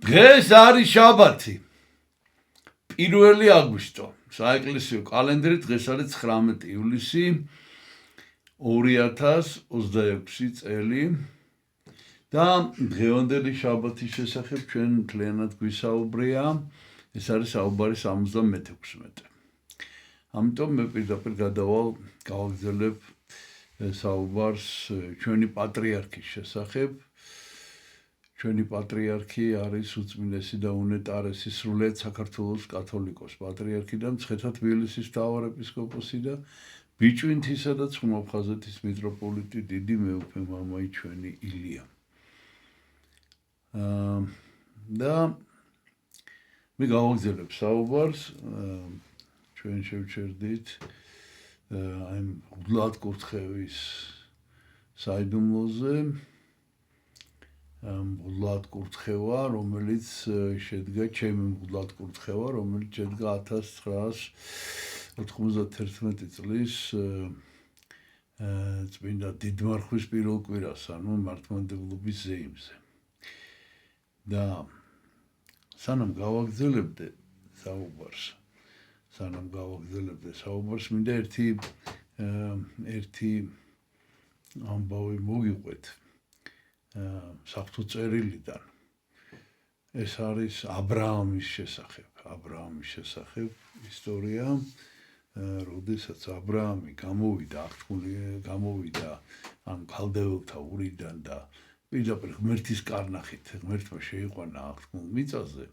დღეს არის შაბათი. 1 აგვისტო. საეკლესიო კალენდრით დღეს არის 19 ივლისი 2026 წელი. და დღევანდელი შაბათის შესახებ ჩვენ მთლიანად გვისაუბრია. ეს არის საუბარი 76. ამიტომ მე პირდაპირ გავაგრძელებ საუბარს ჩვენი პატრიარქის შესახებ. ჩვენი პატრიარქი არის უწმინდესი და უნეტარესი სრულიად საქართველოს კათოლიკოს პატრიარქი და მცხეთა თბილისის მთავარეპისკოპოსი და ბიჭვინთისა და ცხუნაფხაზეთის მიტროპოლიტი დიდი მეუფე მამაი ჩვენი ილია. და მე გავაგრძელებ საუბარს ჩვენ შევჩერდით აი მღვდლად კურთხევის საიდუმლოზე. მღვდლად კურთხევა, რომელიც შედგა ჩემი მღვდლად კურთხევა, რომელიც შედგა 1991 წლის წმინდა დიდმარხვის პირველ კვირას, ანუ მართლმადიდებლობის ზეიმზე. და სანამ გავაგრძელებდე საუბარს, მინდა ერთი ამბავი მოგიყვეთ საფრთხო წერილიდან. ეს არის აბრაამის შესახებ ისტორია, როდესაც აბრაამი გამოვიდა ამ ქალდეველთა ურიდან და პირდაპირ ღმერთის კარნახით ღმერთმა შეიყვანა აღთქმულ მიწაზე.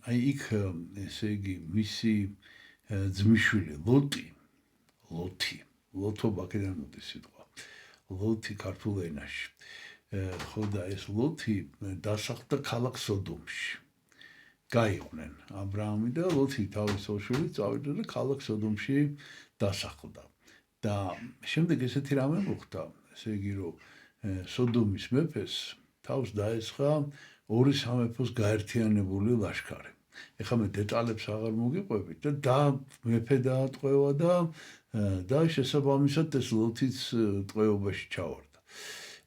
აი იქ ესე იგი მისი ძმისშვილი ლოთობა აქედან მოდის სიტყვა ლოთი ქართულ ენაში. ხო და ეს ლოთი დასახლდა ქალაქ სოდომში. გაიყვნენ აბრაამი და ლოთი თავის ოშულით წავიდა და ქალაქ სოდომში დასახლდა. და შემდეგ ესეთი რამე მოხდა, ესე იგი რომ სოდომის მეფეს თავს დაესხა ორი სამეფოს გაერთიანებული ლაშქარი. ეხლა მე დეტალებს აღარ მოგიყვებით და მეფე დაატყვევა და შესაბამისად ეს ლოთიც ტყვეობაში ჩავარდა.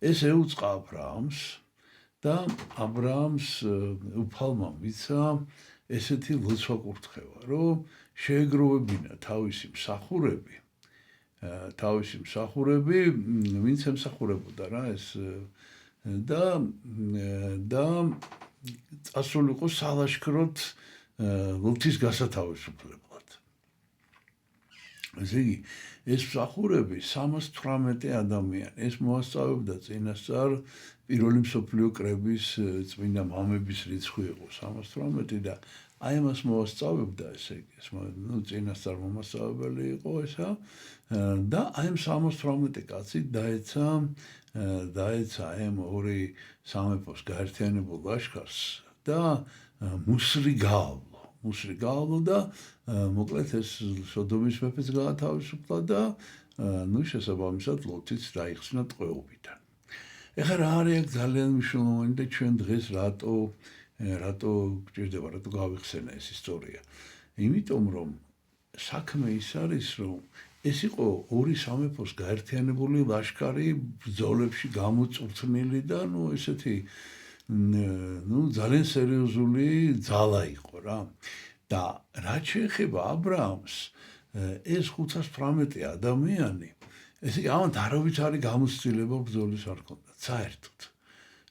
ეს ეუწყა აბრაამს და აბრაამს უფალმა მიცა ესეთი ლოცვა კურთხევა, რომ შეეგროვებინა თავისი მსახურები, ვინც ემსახურებოდა რა ეს და წასულიყო სალაშქროდ ლოთის გასათავისუფლებლად. ესე იგი, ეს მსახურები 318 ადამიანი. ეს მოასწავებდა წინასწარ პირველი მსოფლიო კრების წმინდა მამების რიცხვი იყო 318 და აი ამას მოასწავებდა, ესე იგი, წინასწარ მომასწავებელი იყო ესა და აი ამ 318 კაცი დაეცა ამ ორი სამეფოს გაერთიანებულ ლაშქარს და მუსრი გაავლო და მოკლედ ეს სოდომის მეფეც გაათავისუფლა და შესაბამისად ლოთიც დაიხსნა ტყვეობიდან. ეხლა რა არის აქ ძალიან მნიშვნელოვანი და ჩვენ დღეს რატო გვჭირდება, რატო გავიხსენა ეს ისტორია? იმიტომ რომ საქმე ის არის, რომ ეს იყო ორი სამეფოს გაერთიანებული ლაშქარი ბრძოლებში გამოწვრთნილი და ესეთი ძალიან სერიოზული ძალა იყო რა. და რაც შეეხება აბრაამს, ეს 518 ადამიანი, ესე იგი ამათ არავის არის გამოცდილება ბრძოლის არ ჰქონდათ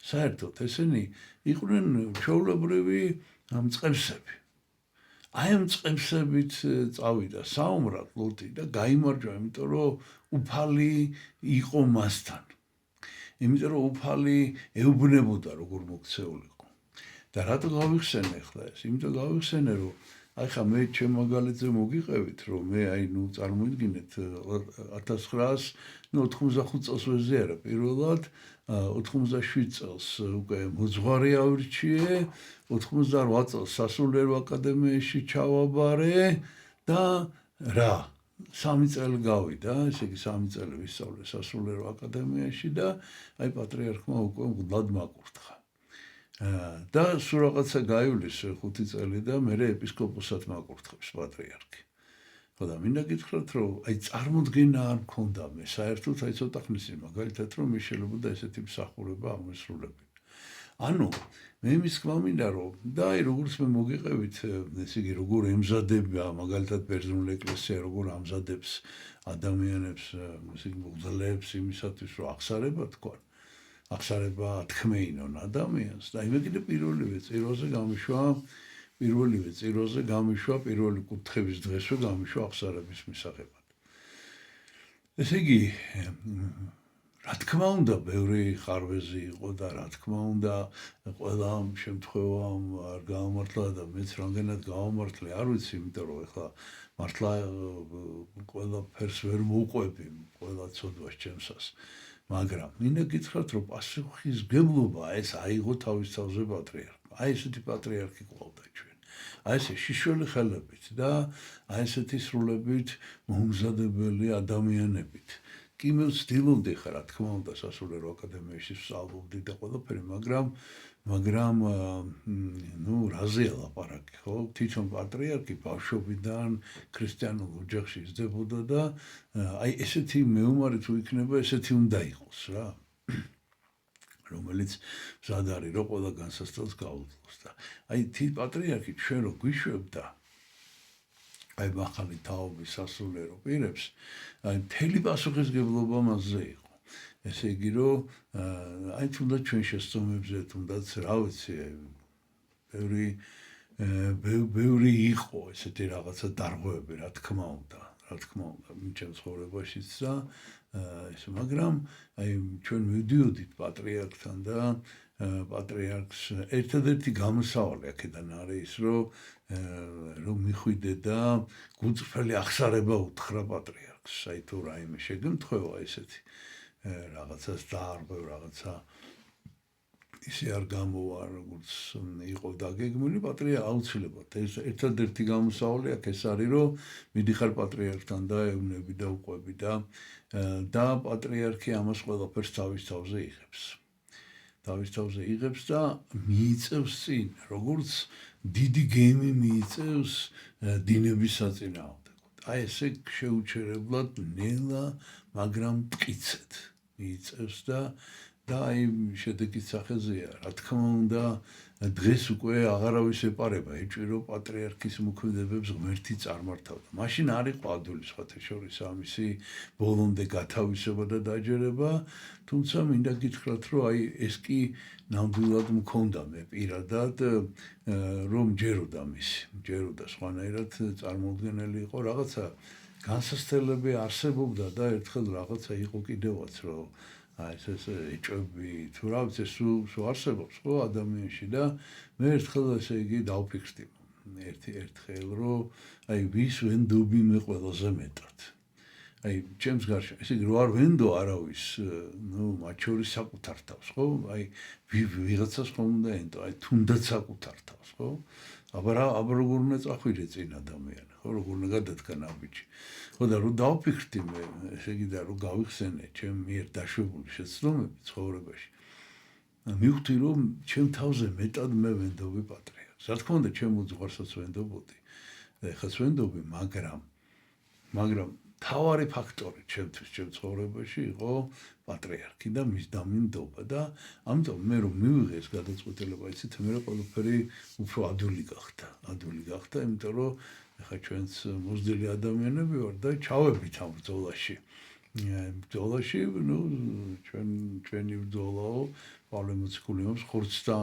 საერთოდ ესენი იყვნენ ჩვეულებრივი მწყემსები. აი ამ მწყემსებით წავიდა საომრად ლოთი და გაიმარჯვა, იმიტომ რომ უფალი იყო მასთან. იმიტომ რომ უფალი ეუბნებოდა როგორ მოქცეულიყო. და რატო გავიხსენე ახლა ეს? იმიტომ გავიხსენე რომ აი ხა მე ჩემ მაგალითზე მოგიყევით, რომ მე წარმოიდგინეთ 1995 წელს ვეზიარა პირველად, 97 წელს უკვე მოძღვარი ავრჩიე, 98 წელს სასულიერო აკადემიაში ჩავაბარე და რა 3 წელი გავიდა, ესე იგი 3 წელი ვისწავლე სასულიერო აკადემიაში და აი პატრიარქმა უკვე მღვდლად მაკურთხა. და სულ რაღაცა გაივლის 5 წელი და მე ეპისკოპოსად მაკურთხებს პატრიარქი. ხო და მინდა გითხრათ, რომ აი წარმოდგენა არ მქონდა მე საერთოდ აი ცოტა ხნის მაგალითად რომ შეიძლება ესეთი მსახურება აღმესრულებინა. ანუ მე მის თქმა მინდა რომ და აი როგორც მე მოგიყევით ესე იგი როგორ ემზადება მაგალითად ბერძნული ეკლესია როგორ ამზადებს ადამიანებს ესე იგი მღვდლებს იმისათვის რომ აღსარება თქვა აღსარება თქმეინონ ადამიანს და იმე კიდე პირველივე წიროზე გამიშვა პირველი კურთხევის დღესვე გამიშვა აღსარების მისაღებად ესე იგი რა თქმა უნდა, ბევრი ხარვეზი იყო და რა თქმა უნდა, ყველა შემთხვევამ არ გაამართლა და მეც რამდენად გავამართლე, არ ვიცი, იმიტომ რომ ეხლა მართლა ყველაფერს ვერ მოვყვები, ყველა ცოდვას ჩემსას. მაგრამ მინდა გითხრათ, რომ პასუხისმგებლობა ეს აიღო თავის თავზე პატრიარქმა. აი ესეთი პატრიარქი ყავდა ჩვენ. აი ესე შიშველი ხელებით და აი ესეთი სრულებით მომზადებელი ადამიანებით. კი მე ვცდილობდი ხა რა თქმა უნდა სასულიერო აკადემიაში ვსწავლობდი და ყველაფერი, მაგრამ ნუ რაზეა ლაპარაკი, ხო? თვითონ პატრიარქი ბავშვობიდან ქრისტიანულ ოჯახში იზრდებოდა და აი ესეთი მეომარი თუ იქნება, ესეთი უნდა იყოს რა. რომელიც მზად არის რომ ყველა განსასწრებს გაუძლოს და აი პატრიარქი ჩვენ რო გვიშვებდა აი მახალი თაობის სასულიერო პირებს, აი მთელი პასუხისმგებლობა მასზე იყო. ესე იგი რომ აი თუნდაც ჩვენ შესწომებზე, თუნდაც რა ვიცი, ბევრი იყო ესეთი რაღაცა დარღვევები, რა თქმა უნდა, ჩემ ცხოვრებაშიც და ეს მაგრამ აი ჩვენ მივდიოდით პატრიარქთან და პატრიარქს ერთადერთი გამოსავალი აქედან არის რომ მიხვიდე და გულწრფელი აღსარება უთხრა პატრიარქს. აი თუ რაიმე შეგემთხვევა ესეთი რაღაცას დაარღვევ რაღაცა ისე არ გამოვა როგორც იყო დაგეგმილი პატრიარქი აუცილებლად ეს ერთადერთი გამოსავალი აქ ეს არის რომ მიდიხარ პატრიარქთან და ეუბნები და უყვები და პატრიარქი ამას ყველაფერს თავის თავზე იღებს და მიიწევს წინ როგორც დიდი გემი მიიწევს დინების საწინააღმდეგოდ. აი ესე შეუჩერებლად ნელა, მაგრამ მტკიცედ მიიწევს და აი შედეგის სახეზეა. რა თქმა უნდა, დღეს უკვე აღარავის ეპარება, ეჭირო პატრიარქის მოქმედებებს ღმერთი წარმართავდა. მაშინ არ იყო ადვილი სხვათა შორის ამისი ბოლომდე გათავისება და დაჯერება, თუმცა მინდა გითხრათ, რომ აი ეს კი ნამდვილად მქონდა მე პირადად რომ ჯეროდა სხვანაირად წარმოუდგენელი იყო რაღაცა განსასწრებელი არსებობდა და ერთხელ რაღაცა იყო კიდევაც რომ აი ეს ეჭვები თუ რა ვიცი სულ არსებობს ხო ადამიანში და მე ერთხელ ესე იგი დავფიქრდი ერთხელ რომ აი ვის ვენდობი მე ყველაზე მეტად აი ჩემს გარშემო ესე იგი რო არ ვენდო არავის ნუ მათ შორის საკუთარ თავს ხო აი ვიღაცას ხომ უნდა ენდო აი თუნდაც საკუთარ თავს ხო აბა როგორ უნდა წახვიდე წინ ადამიანი ხო როგორ უნდა გადადგა ნაბიჯი ხო და რო დავფიქრდი მე ესე იგი და რო გავიხსენე ჩემ მიერ დაშვებული შეცდომები ცხოვრებაში მივხვდი რომ ჩემ თავზე მეტად მე ვენდობი პატრიარქს რა თქმა უნდა ჩემ უძღვარსაც ვენდობოდი და ეხაც ვენდობი მაგრამ თავარი ფაქტორი ჩემთვის ჩემ ცხოვრებაში იყო პატრიარქი და მის დამინდობა და ამიტომ მე რომ მივიღე ეს გადაწყვეტილება იცით მე ყველაფერი უფრო ადვილი გახდა იმიტომ რომ ეხლა ჩვენც მოზრდილი ადამიანები ვარ და ჩავებით ამ ბრძოლაში ნუ ჩვენი ბრძოლაო პავლე მოციქულიოს ხორცთა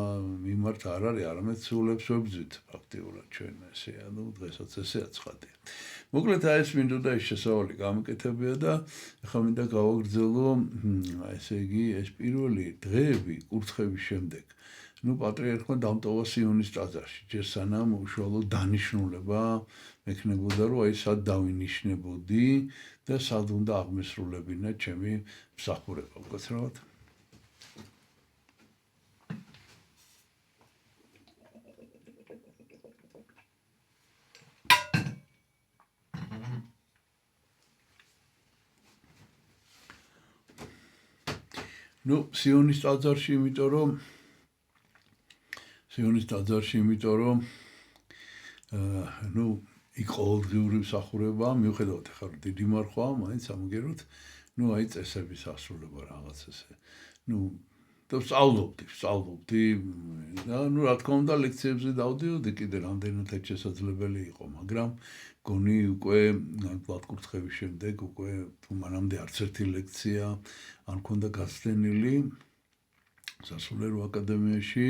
მიმართ არ არის არამედ სულებს ვებძვით ფაქტიურად ჩვენ ესე ანუ დღესაც ესეა ცხადია მოკლედ აი ეს მინდოდა ეს შესავალი გამიკეთებია და ახლა მინდა გავაგრძელო ესე იგი ეს პირველი დღეები კურთხევის შემდეგ ნუ პატრიარქმა დამტოვა სიონის ტაძარში ჯერ სანამ უშუალო დანიშნულება მექნებოდა რომ აი სად დავინიშნებოდი და სად უნდა აღმესრულებინა ჩემი მსახურება უკაცრავად ნუ სიონის ტაძარში იმიტომ რომ ნუ იქ ყოველდღიური მსახურება მიუხედავად ახლა დიდი მარხვაა მაინც ამგეროთ ნუ აი წესების ასრულება რაღაც ესე ნუ და ვსწავლობდი და ნუ რა თქმა უნდა ლექციებზე დავდიოდი კიდე რამდენადაც შესაძლებელი იყო, მაგრამ გონი უკვე გლატკურთხევის შემდეგ უკვე თუ მანამდე არც ერთი ლექცია არ მქონდა გასცდენილი სასულიერო აკადემიაში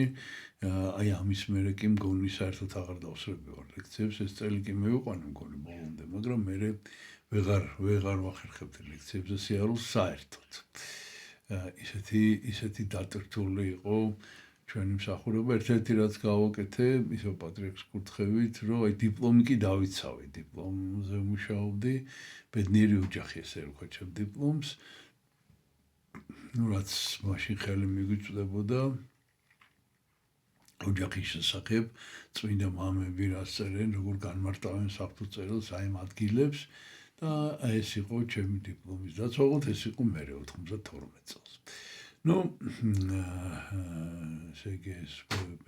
აი ამის მერე კი მგონი საერთოდ აღარ დავსვები ვარ ლექციებს ეს წელი კი მივიყვანე მგონი ბოლომდე მაგრამ მე ვეღარ ვახერხებდი ლექციებზე სიარულს საერთოდ ისეთი დატვირთული იყო ჩვენი მსახურება ერთ-ერთი რაც გავაკეთე ისო პატრიარქს კურთხევით რომ აი დიპლომი კი დავიცავი დიპლომზე ვმუშაობდი ბედნიერი ოჯახი ესე ვქო ჩემ დიპლომს რაც მაშინ ხელი მიგვიწვდებოდა ოჯახის შესახებ წმინდა მამები რას წერენ როგორ განმარტავენ საფუძველს აი ამ ადგილებს და ეს იყო ჩემი დიპლომის დაწვეულოთ ეს იყო მე 92 წელს ну ეს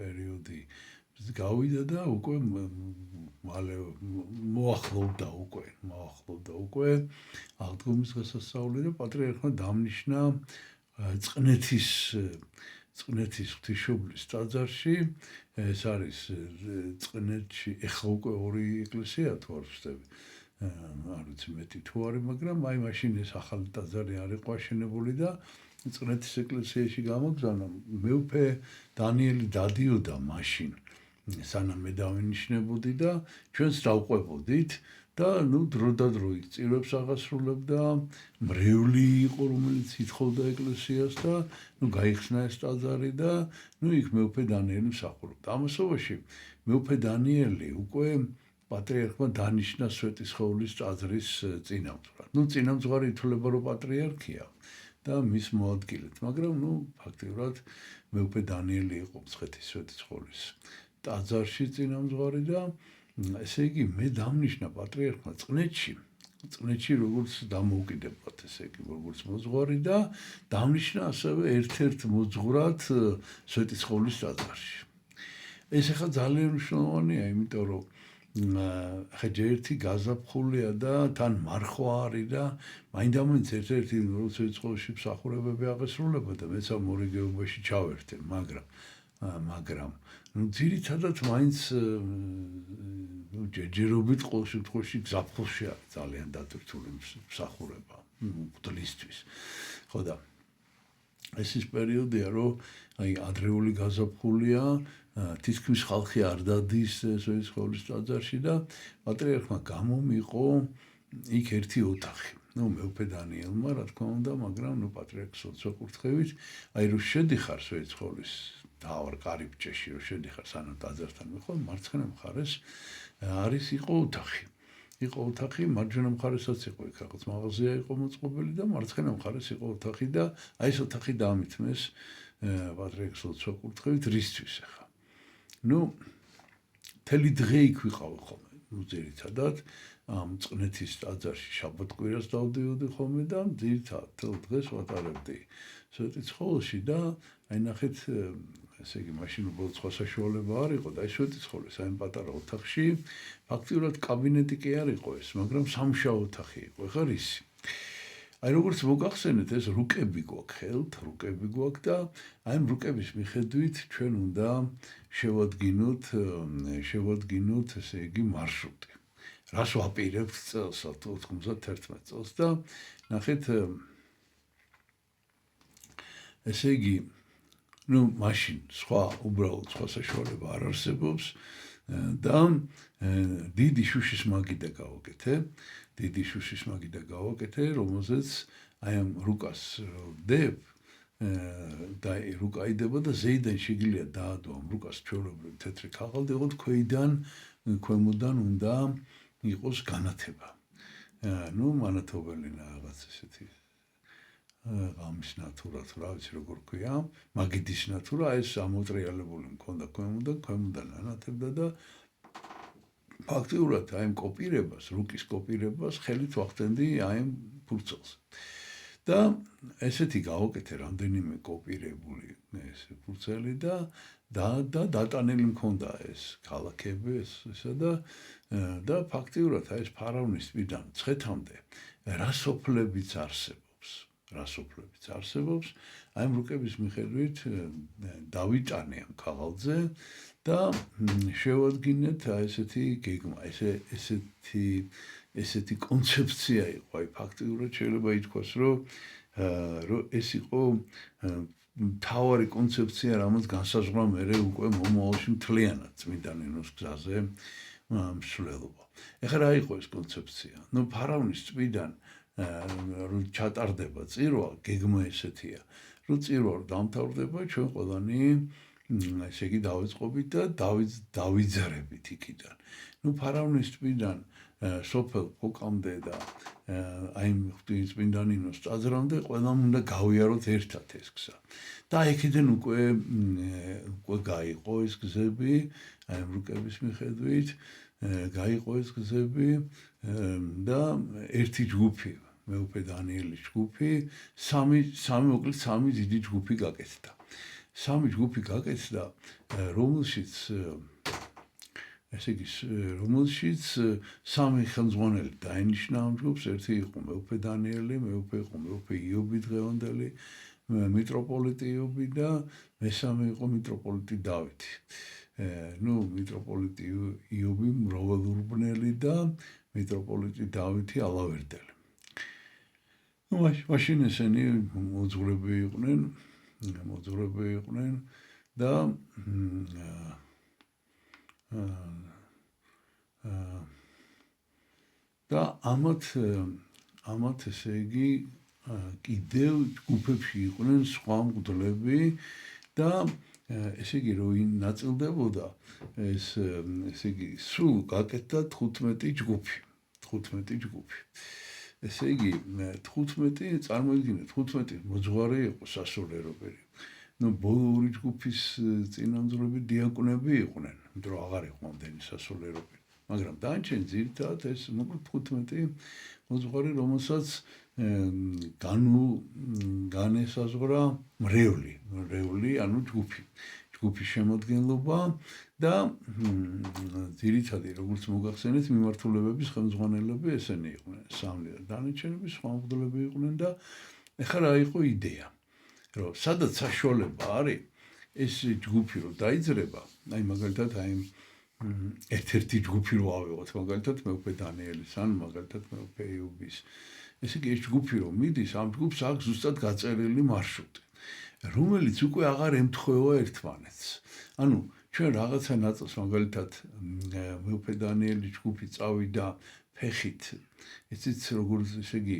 პერიოდი გავიდა და უკვე მალე მოახლოვდა უკვე აღდგომის გასასწაული და პატრიარქმა დამნიშნა წყნეთის ღვთისმშობლის ტაძარში ეს არის წყნეთში ეხლა უკვე ორი ეკლესია თუ არ ვცდები არ ვიცი მეტი თუ არის მაგრამ აი მაშინ ეს ახალი ტაძარი არ იყო აშენებული და წყნეთის ეკლესიაში გამოგზავნა მეუფე დანიელი დადიოდა მაშინ სანამ მე დავინიშნებოდი და ჩვენს დავყვებოდით და ნუ დრო და დრო იქ წირვებს აღასრულებდა მრევლი იყო რომელიც ითხოვდა ეკლესიას და ნუ გაიხსნა ეს ტაძარი და ნუ იქ მეუფე დანიელი მსახურობდა ამასობაში მეუფე დანიელი უკვე პატრიარქმა დანიშნა სვეტიცხოვლის ტაძრის წინამძღვრად ნუ წინამძღვარი ითვლება რომ პატრიარქია და მის მოადგილედ მაგრამ ნუ ფაქტიურად მეუფე დანიელი იყო მცხეთის სვეტიცხოვლის ტაძარში წინამძღვარი და ესე იგი მე დამნიშნა პატრიარქმა წყნეთში როგორც დამოუკიდებლად ესე იგი როგორც მოძღვარი და დამნიშნა ასევე ერთ-ერთ მოძღვრად სვეტიცხოვლის ტაძარში ეს ახლა ძალიან მნიშვნელოვანია იმიტომ რომ ხე ერთი გაზაფხულია და თან მარხვა არის და მაინდამაინც ერთ-ერთი სვეტიცხოვლში მსახურებები აღესრულებოდა მეც ამ მორიგეობაში ჩავერთე მაგრამ ну ძირითადად მაინც ჯერჯერობით ყოველ შემთხვევაში გზაფხულში არის ძალიან დატვირთული მსახურება მღვდლისთვის ხო და ეს ის პერიოდია რომ აი ადრეული გაზაფხულია თითქმის ხალხი არ დადის სვეტიცხოვლის ტაძარში და პატრიარქმა გამომიყო იქ ერთი ოთახი ну მეუფე დანიელმა რა თქმა უნდა მაგრამ ნუ პატრიარქს ოცვეკურთხევით აი რომ შედიხარ სვეტიცხოვლის დავარ კარიბჭეში რომ შედიხარ სანამ ტაძართან მიხვალ მარცხენა მხარეს არის იყო ოთახი მარჯვენა მხარესაც იყო იქ რაღაც მაღაზია იყო მოწყობილი და მარცხენა მხარეს იყო ოთახი და აი ეს ოთახი დამითმეს პატრიარქს ოცვეკურთხევით რისთვის ახლა ну მთელი დღე იქ ვიყავი ხოლმე ну ძირითადად ამ წყნეთის ტაძარში შაბათ-კვირას დავდიოდი ხოლმე და ძირითადად თელ დღეს ვატარებდი სვეტიცხოვლში და აი ნახეთ ესე იგი მაშინ უბრალოდ სხვა საშუალება არ იყო და ეს სვეტიცხოვლის აი პატარა ოთახში ფაქტიურად კაბინეტი კი არ იყო ეს მაგრამ სამუშაო ოთახი იყო ეხლა რისი აი როგორც მოგახსენეთ ეს რუკები გვაქვს და აი ამ რუკების მიხედვით ჩვენ უნდა შევადგინოთ ესე იგი მარშრუტი რას ვაპირებთ წელს 91 წელს და ნახეთ ესე იგი ну მაშინ უბრალოდ სხვა საშუალება არ არსებობს და დიდი შუშის მაგიდა გავაკეთე რომელზეც აი ამ რუკას ვდებ და რუკა იდება და ზეიდან შეგიძლია დაადო ამ რუკას ჩვეულებრივ თეთრი ქაღალდი იყო ქვემოდან უნდა იყოს განათება ну მანათობელი რაღაც ესეთი ღამის ნათურა თუ რა ვიცი როგორ ქვია მაგიდის ნათურა ეს ამოტრიალებული მქონდა ქვემოდან ანათებდა და ფაქტიურად აი ამ კოპირებას რუკის კოპირებას ხელით ვახდენდი აი ამ ფურცელს და ესეთი გავაკეთე რამდენიმე კოპირებული ეს ფურცელი და დატანილი მქონდა ეს ქალაქები ესა და ფაქტიურად აი ეს ფარავნის თვიდან ცხეთამდე რასოფლებიც არსებობს აი ამ რუკების მიხედვით დავიტანე ამ ქაღალდზე და შევადგინეთ აი ესეთი გეგმა, ესეთი კონცეფცია იყო, აი ფაქტიურად შეიძლება ითქვას, რომ ეს იყო მთავარი კონცეფცია, რამაც განსაზღვრა მერე უკვე მომავალში მთლიანად წმინდა ნინოს გზაზე მსვლელობა. ეხლა რა იყო ეს კონცეფცია? ნუ ფარავნის წმიდან რომ ჩატარდება წირვა, გეგმა ესეთია, რომ წირვა დამთავრდება ჩვენ ყველანი ესე იგი დავიწყობით და დავიძრებით იქიდან. ნუ ფარავნის წმიდან სოფელ ფოკამდე და აი წმინდა ნინოს ტაძრამდე ყველამ უნდა გავიაროთ ერთად ეს გზა. და იქიდან უკვე გაიყო ეს გზები, აი ამ რუკების მიხედვით გაიყო ეს გზები და ერთი ჯგუფი, მეუფე დანიელის ჯგუფი, სამი დიდი ჯგუფი გაკეთდა. სამი ჯგუფი გაკეთდა, რომელშიც ესე იგი, რომელშიც სამი ხელმძღვანელი დაინიშნა ამ ჯგუფს, ერთი იყო მეუფე დანიელი, მეუფე იობი დღევანდელი, მიტროპოლიტი იობი და მესამე იყო მიტროპოლიტი დავითი. ნუ მიტროპოლიტი იობი მრავალურბნელი და მიტროპოლიტი დავითი ალავერდელი. ნუ მაშინ ესენი მოძღვრები იყვნენ და და ამათ ესე იგი კიდევ ჯგუფებში იყვნენ სხვა მღვდლები და ესე იგი რომ ნაწილდებოდა ესე იგი სულ გაკეთდა 15 ჯგუფი. ესე იგი 15 წარმოიდგინეთ 15 მოძღვარი იყო სასულიერობელი. ნუ ბოლო ორი ჯგუფის წინამძღვრები დიაკვნები იყვნენ, იმიტომ რომ აღარ იყო ამდენი სასულიერობელი. მაგრამ დანარჩენი ძირითადად ეს მოკლედ 15 მოძღვარი, რომელსაც განესაზღვრა მრევლი, ანუ ჯგუფის შემოადგენლობა და ძირითადი, როგორც მოგახსენეთ, მიმართულებების ხელმძღვანელები ესენი იყვნენ, სამი და დანარჩენები სხვა მღვდლები იყვნენ და ეხლა რა იყო იდეა? რომ სადაც საშუალება არის ეს ჯგუფი რომ დაიძრება, აი მაგალითად აი ერთ-ერთი ჯგუფი რო ავიღოთ, მაგალითად მეუფე დანიელის ან მაგალითად მეუფე იობის. ესე იგი ეს ჯგუფი რომ მიდის, ამ ჯგუფს აქვს ზუსტად გაწერილი მარშრუტი, რომელიც უკვე აღარ ემთხვევა ერთმანეთს. ანუ ჩვენ რაღაცა ნაწილს მაგალითად მეუფე დანიელის ჯგუფი წავიდა ფეხით, ესეც როგორც ესე იგი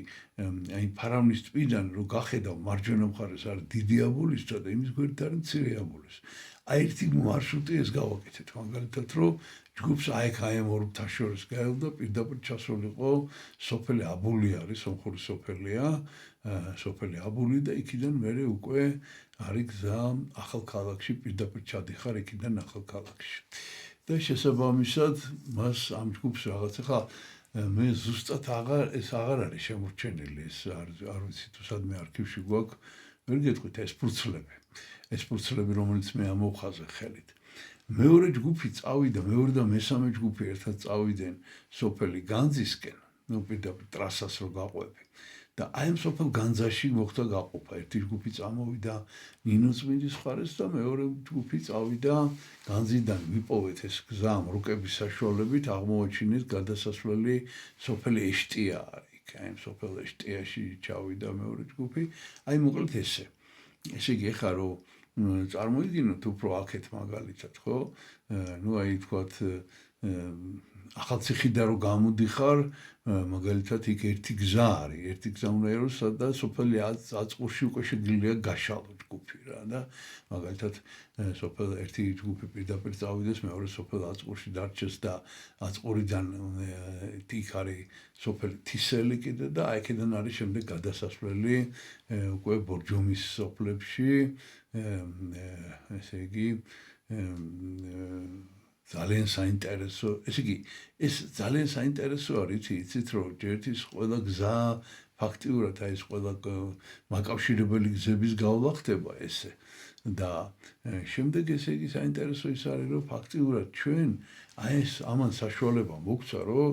აი ფარავნის წმინდან რო გახედავ მარჯვენა მხარეს არის დიდი აბოლისწვა და იმის გვერდით არის მცირე აბოლისწვა. აი ერთი მარშრუტი ეს გავაკეთეთ, მაგალითად რომ ჯგუფს აი ამ ორ მთას შორის გაელდა პირდაპირ ჩასულიყო სოფელი აბული არის, სომხური სოფელია, სოფელი აბული და იქიდან მერე უკვე არის გზა ახალქალაქში, პირდაპირ ჩადიხარ იქიდან ახალქალაქში. და შესაბამისად მას ამ ჯგუფს რაღაც ახლა მე ზუსტად აღარ არის შემორჩენილი, ეს არ ვიცი თუ სადმე არქივში გვაქვს, ვერ გეტყვით ეს ფურცლები, რომელიც მე ამოვხაზე ხელით. მეორე ჯგუფი წავიდა, მეორე და მესამე ჯგუფი ერთად წავიდნენ სოფელი განძისკენ, ნუ პირდაპირ ტრასას რო გაყვები. და აი ამ სოფელ განძაში მოხდა გაყოფა. ერთი ჯგუფი წამოვიდა ნინოწმინდის მხარეს და მეორე ჯგუფი წავიდა განძიდან ვიპოვეთ ეს გზა რუკების საშუალებით, აღმოაჩინეთ გადასასვლელი სოფელი ეშტია არის. აი ამ სოფელ ეშტიაში ჩავიდა მეორე ჯგუფი. აი მოკლედ ესე. ესე იგი ეხლა რომ წარმოიდგინოთ უფრო აქეთ მაგალითად, ხო? ნუ აი თქვათ ახალციხიდან რო გამოდიხარ, მაგალითად იქ ერთი გზა არის, ერთი გზა უნდა იყოს, სადაც სოფელი აწყურში უკვე შეგიძლია გაშალო ჯგუფი რა და მაგალითად სოფელ ერთი ჯგუფი პირდაპირ წავიდეს, მეორე სოფელ აწყურში დარჩეს და აწყურიდან იქ არის სოფელი თისელი კიდე და აი აქედან არის შემდეგ გადასასვლელი უკვე ბორჯომის სოფლებში, ესე იგი ძალიან საინტერესო, ესე იგი, ეს ძალიან საინტერესო არის, იცით რომ ჯერთვის ყველა გზა ფაქტიურად აი ეს ყველა მაკავშირებელი გზების გავლა ხდება ესე და შემდეგ ესე იგი საინტერესო ის არის რომ ფაქტიურად ჩვენ აი ეს ამან საშუალება მოგცა რომ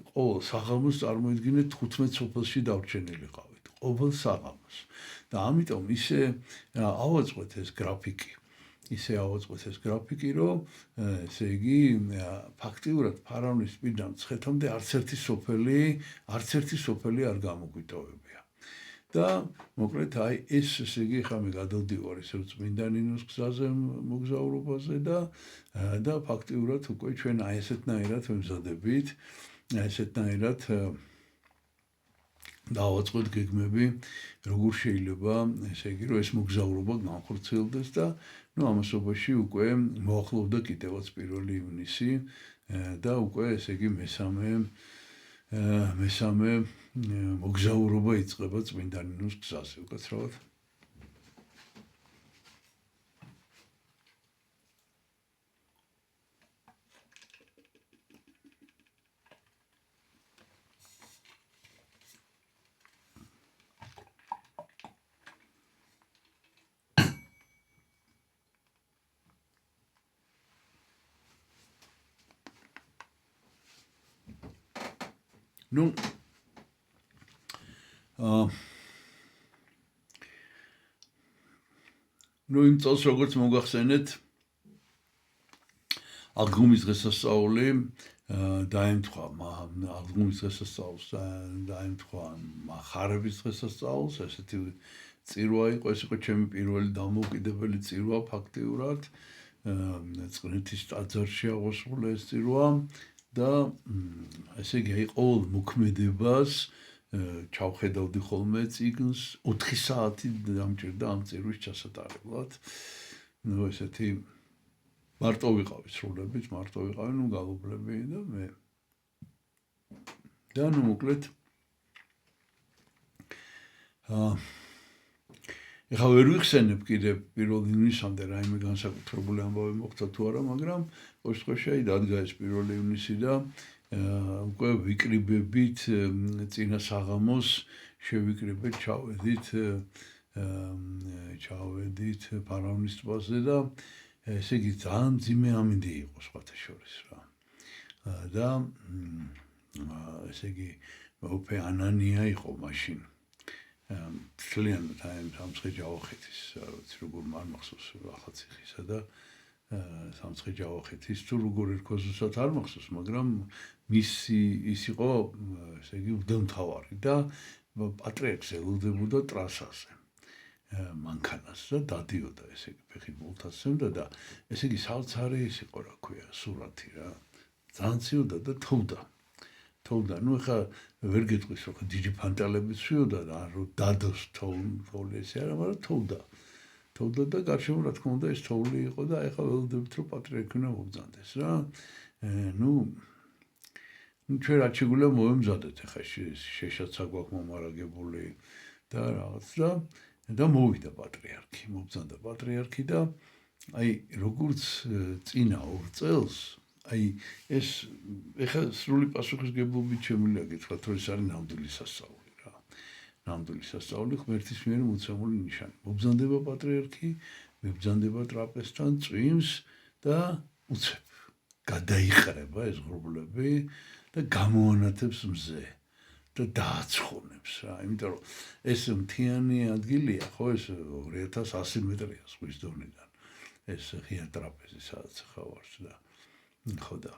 ყოველ საღამოს წარმოიდგინეთ 15 სოფელში დავრჩენილიყავით, ყოველ საღამოს და ამიტომ ისე ავაწყოთ ეს გრაფიკი. ისე ავაწყოთ ეს გრაფიკი, რომ ესე იგი ფაქტიურად ფარავნის პირდან მცხეთამდე არც ერთი სოფელი არ გამოგვიტოვებია. და მოკლედ აი ეს ესე იგი ხა მე გადავდივარ ისე წმინდა ნინოს გზაზე მოგზაურობაზე და ფაქტიურად უკვე ჩვენ აი ესეთნაირად ვემზადებით, ესეთნაირად დავაწყოთ გეგმები, როგორ შეიძლება ესე იგი რომ ეს მოგზაურობა განხორციელდეს და ამასობაში უკვე მოახლოვდა კიდევაც 1 ივნისი და უკვე ესე იგი მესამე მოგზაურობა იწყება წმინდა ნინოს გზაზე უკაცრავად. იმ წელს როგორც მოგახსენეთ აღდგომის დღესასწაული დაემთხვა აღდგომის დღესასწაულს დაემთხვა ხარების დღესასწაულს, ესეთი წირვა იყო, ეს იყო ჩემი პირველი დამოუკიდებელი წირვა ფაქტიურად, წყნეთის ტაძარში აღოსრულა ეს წირვა და ესე იგი ყოველ მოქმედებას ჩავხედავდი ხოლმე წიგნს 4 საათი დამჭირდა ამ წირვის ჩასატარებლად. ესეთი მარტო ვიყავი სრულებით, გალობლები და მე და მოკლედ ეხლა ვერ ვიხსენებ კიდევ 1 ივნისამდე რაიმე განსაკუთრებული ამბავი მოხდა თუ არა, მაგრამ ყოველ შემთხვევაში დადგა ეს 1 ივნისი და უკვე ვიკრიბებით წინა საღამოს შევიკრიბეთ, ჩავედით ფარავნის ტბაზე და ესე იგი ძალიან მძიმე ამინდი იყო სხვათა შორის რა. და ესე იგი მეუფე ანანია იყო მაშინ. მთლიანად აი სამცხე-ჯავახეთის, როგორ არ მახსოვს ახალციხისა და სამცხე-ჯავახეთის თუ როგორ ერქვა ზუსტად არ მახსოვს, მაგრამ ის იყო ესე იგი უდელმთავარი და პატრიარქს ელოდებოდა ტრასაზე. მანქანას და დადიოდა ესე იგი ფეხით მულთასემდა და ესე იგი სალცარი ის იყო რა ქვია სურათი რა. ძალიან ციოდა და თოვდა. ეხა ვერ გეტყვის რომ დიდი ფანტალები ცვიოდა და რომ დადოს თოვლი ესე არა, მაგრამ თოვდა და გარშემო რა თქმა უნდა ეს თოვლი იყო და ეხა ველოდებით რომ პატრიარქი უნდა მოგზანდეს რა. ჩვენ რაც შეგვიძლია მოვემზადეთ ეხა შეშაცა გვაქვს მომარაგებული და რაღაც და მოვიდა პატრიარქი, მოგზანდა პატრიარქი და აი როგორც წინა 2 წელს აი ეს ეხა სრული პასუხისგებლობით შემიძლია გითხრათ რომ ეს არის ნამდვილი სასწაული რა. ნამდვილი სასწაული ღმერთის მიერ მოცემული ნიშანი. მობზანდება პატრიარქი, მებზანდება ტრაპეზთან, წვიმს და უცებ გადაიხრება ეს ღრუბლები და გამოანათებს მზე და დააცხონებს რა. იმიტომ რომ ეს მთიანი ადგილია, ხო, ეს 2100 მეტრია ზღვის დონიდან. ეს ღია ტრაპეზი სადაც ხავარს და ხო და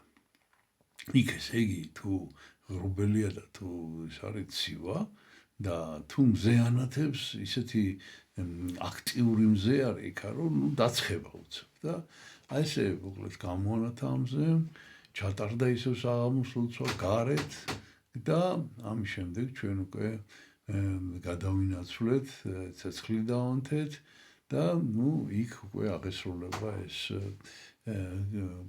იქ ესე იგი თუ ღრუბელია და თუ ის არის ცივა და თუ მზე ანათებს ისეთი აქტიური მზე არის იქ რომ დაცხება უცებ და აი ესე უყურეთ გამოანათა მზე ჩატარდა ისევ საღამოს ლოცვა გარეთ და ამის შემდეგ ჩვენ უკვე გადავინაცვლეთ, ცეცხლი დავანთეთ და იქ უკვე აღესრულება ეს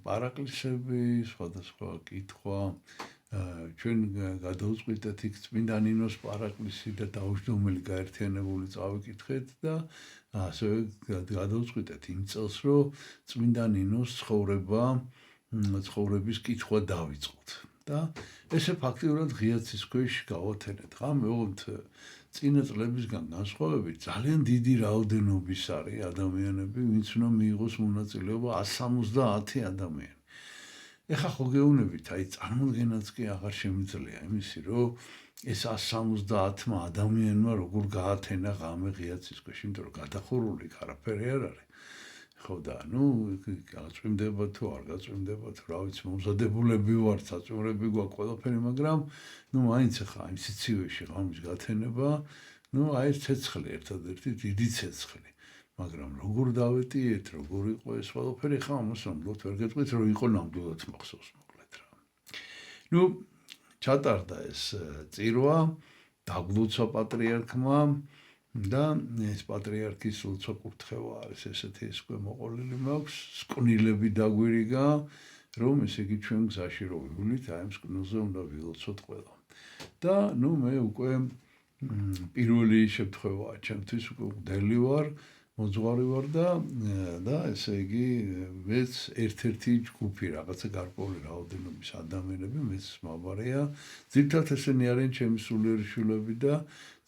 პარაკლისები, სხვადასხვა კითხვა. ჩვენ გადავწყვიტეთ იქ წმინდა ნინოს პარაკლისი და დაუჯდომელი გაერთიანებული წავიკითხეთ და ასევე გადავწყვიტეთ იმ წელს, რომ წმინდა ნინოს ცხოვრების კითხვა დავიწყოთ. და ესე ფაქტიურად ღიაცის ქვეშ გავათენეთ. ღამეობით წინა წლებისგან განსხვავებით ძალიან დიდი რაოდენობის არის ადამიანები, ვინც უნდა მიიღოს მონაწილეობა 170 ადამიანი. ეხა ხო გეუბნებით, აი წარმოდგენაც კი აღარ შემიძლია იმისი, რომ ეს 170 ადამიანმა როგორ გაათენა ღამე ღია ცისქვეშ, იმიტომ რომ გადახურული არაფერი არ არის. ხო და გაწვიმდება თუ არ გაწვიმდება თუ რა ვიცი მომზადებულები ვართ, საწვიმრები გვაქვს ყველაფერი, მაგრამ მაინც ახლა იმ სიცივეში ღამის გათენება, აი ეს ცეცხლი ერთადერთი დიდი ცეცხლი. მაგრამ როგორ დავეტიეთ, როგორ იყო ეს ყველაფერი, ხა ამას ნამდვილად ვერ გეტყვით, რომ იყო ნამდვილად მახსოვს მოკლედ რა. ჩატარდა ეს წირვა, დაგლუცა პატრიარქმა და ეს პატრიარქის ლოცვა კურთხევა არის ესეთი ეს მოყოლილი მაქვს, სკვნილები დაგვირიგა, რომ ესე იგი ჩვენ გზაში რო ვივლით, აი ამ სკვნილზე უნდა ვილოცოთ ყველა. და მე უკვე პირველი შემთხვევაა ჩემთვის უკვე მგდელი ვარ, მოძღვარი ვარ და ესე იგი მეც ერთ-ერთი ჯგუფი რაღაცა გარკვეული რაოდენობის ადამიანები მეც მაბარია, ძირითადად ესენი არიან ჩემი სულიერი შვილები და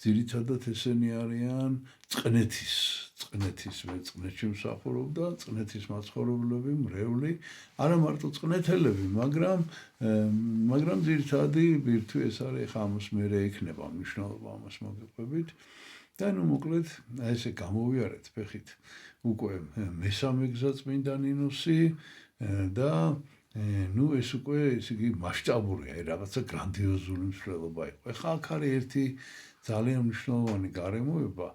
ძირითადად ესენი არიან წყნეთის მე წყნეთში მსახურობ და წყნეთის მაცხოვრებლები, მრევლი, არა მარტო წყნეთელები, მაგრამ ძირითადი ბირთვი ეს არის, ხა ამას მერე ექნება მნიშვნელობა ამას მოგიყვებით. და მოკლედ ესე გამოვიარეთ ფეხით უკვე მესამე გზა წმინდა ნინოსი და ეს უკვე ესე იგი მასშტაბურია, რაღაცა გრანდიოზული მსვლელობა იყო. ეხლა აქ არის ერთი ძალიან მნიშვნელოვანი გარემოება,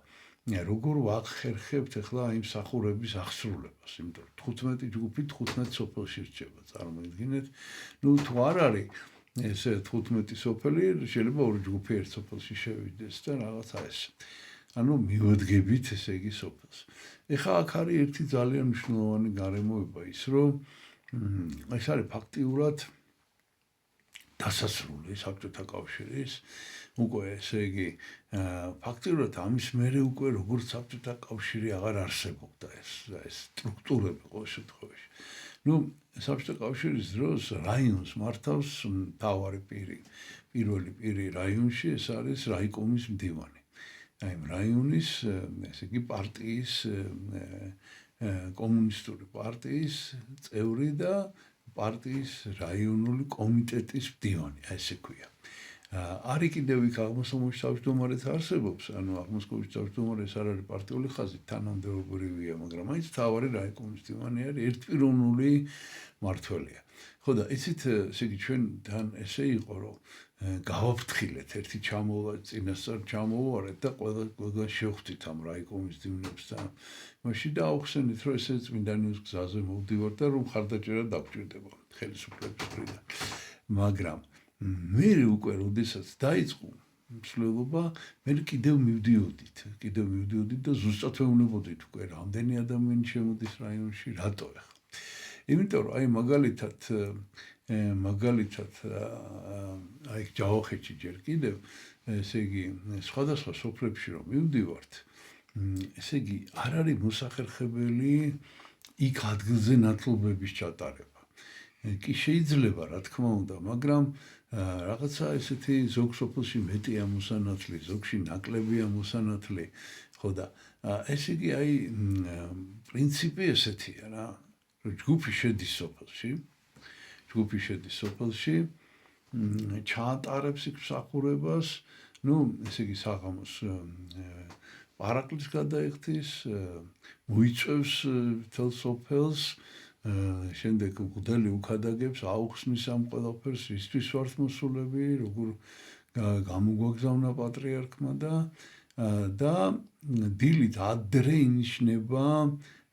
როგორ ვახერხებთ ახლა იმ მსახურების აღსრულებას, იმიტომ რომ 15 ჯგუფი 15 სოფელში რჩება, წარმოიდგინეთ, თუ არ არის ესე 15 სოფელი, შეიძლება ორი ჯგუფი ერთ სოფელში შევიდეს და რაღაცა ეს. მივადგებით ესე იგი სოფელს. ეხლა აქ არის ერთი ძალიან მნიშვნელოვანი გარემოება ის, რომ ეს არის ფაქტიურად დასასრული საბჭოთა კავშირის, უკვე ესე იგი ფაქტიურად ამის მერე უკვე როგორც საბჭოთა კავშირი აღარ არსებობდა ეს სტრუქტურები ყოველ შემთხვევაში. საბჭოთა კავშირის დროს რაიონს მართავს მთავარი პირველი პირი რაიონში, ეს არის რაიკომის მდივანი. აი რაიონის, ესე იგი პარტიის, კომუნისტური პარტიის წევრი და პარტიის რაიონული კომიტეტის მდივანი, ესე ქვია. არის კიდევ იქ აღმოსავლეთის თავმჯდომარედ არსებობს, აღმოსავლეთის თავმჯდომარეს არ არის პარტიული ხაზი, თანამდებობრივია, მაგრამ მაინც მთავარი რაიკომის მდივანი არის ერთპიროვნული მმართველია. ხო და იცით, ესე იგი ჩვენთან ესე იყო, რომ გავაფრთხილეთ, ერთი წინასწარ ჩამოვარეთ და ყველა შევხვდით ამ რაიკომის მდივნებს და მაშინ დააუხსენით, რომ ესე წმინდა ნინოს გზაზე მოვდივარ და რომ ხარდაჭერა დაგჭირდება ხელისუფლების მხრიდან. მაგრამ მე უკვე როდესაც დაიწყო მსვლელობა, მე კიდევ მივდიოდით და ზუსტად ვეუბნებოდით უკვე რამდენი ადამიანი შემოდის რაიონში, რატო ახლა. იმიტომ რომ აი მაგალითად აი ჯავახეთში ჯერ კიდევ ესე იგი სხვადასხვა სოფლებში რომ მივდივართ, ესე იგი არ არის მოსახერხებელი იქ ადგილზე ნათლობების ჩატარება. კი შეიძლება რა თქმა უნდა, მაგრამ რაღაცა ესეთი ზოგ სოფელში მეტია მოსანათლი, ზოგში ნაკლებია მოსანათლი, ხო და ესე იგი აი პრინციპი ესეთია რა, რომ ჯგუფი შედის სოფელში, ჩაატარებს იქ მსახურებას, ესე იგი საღამოს პარაკლის გადაიხდის, მოიწევს მთელ სოფელს, შემდეგ მღვდელი უქადაგებს, აუხსნის ამ ყველაფერს, ისთვის ვართ მოსულები, როგორ გამოგვაგზავნა პატრიარქმა და დილით ადრე ინიშნება,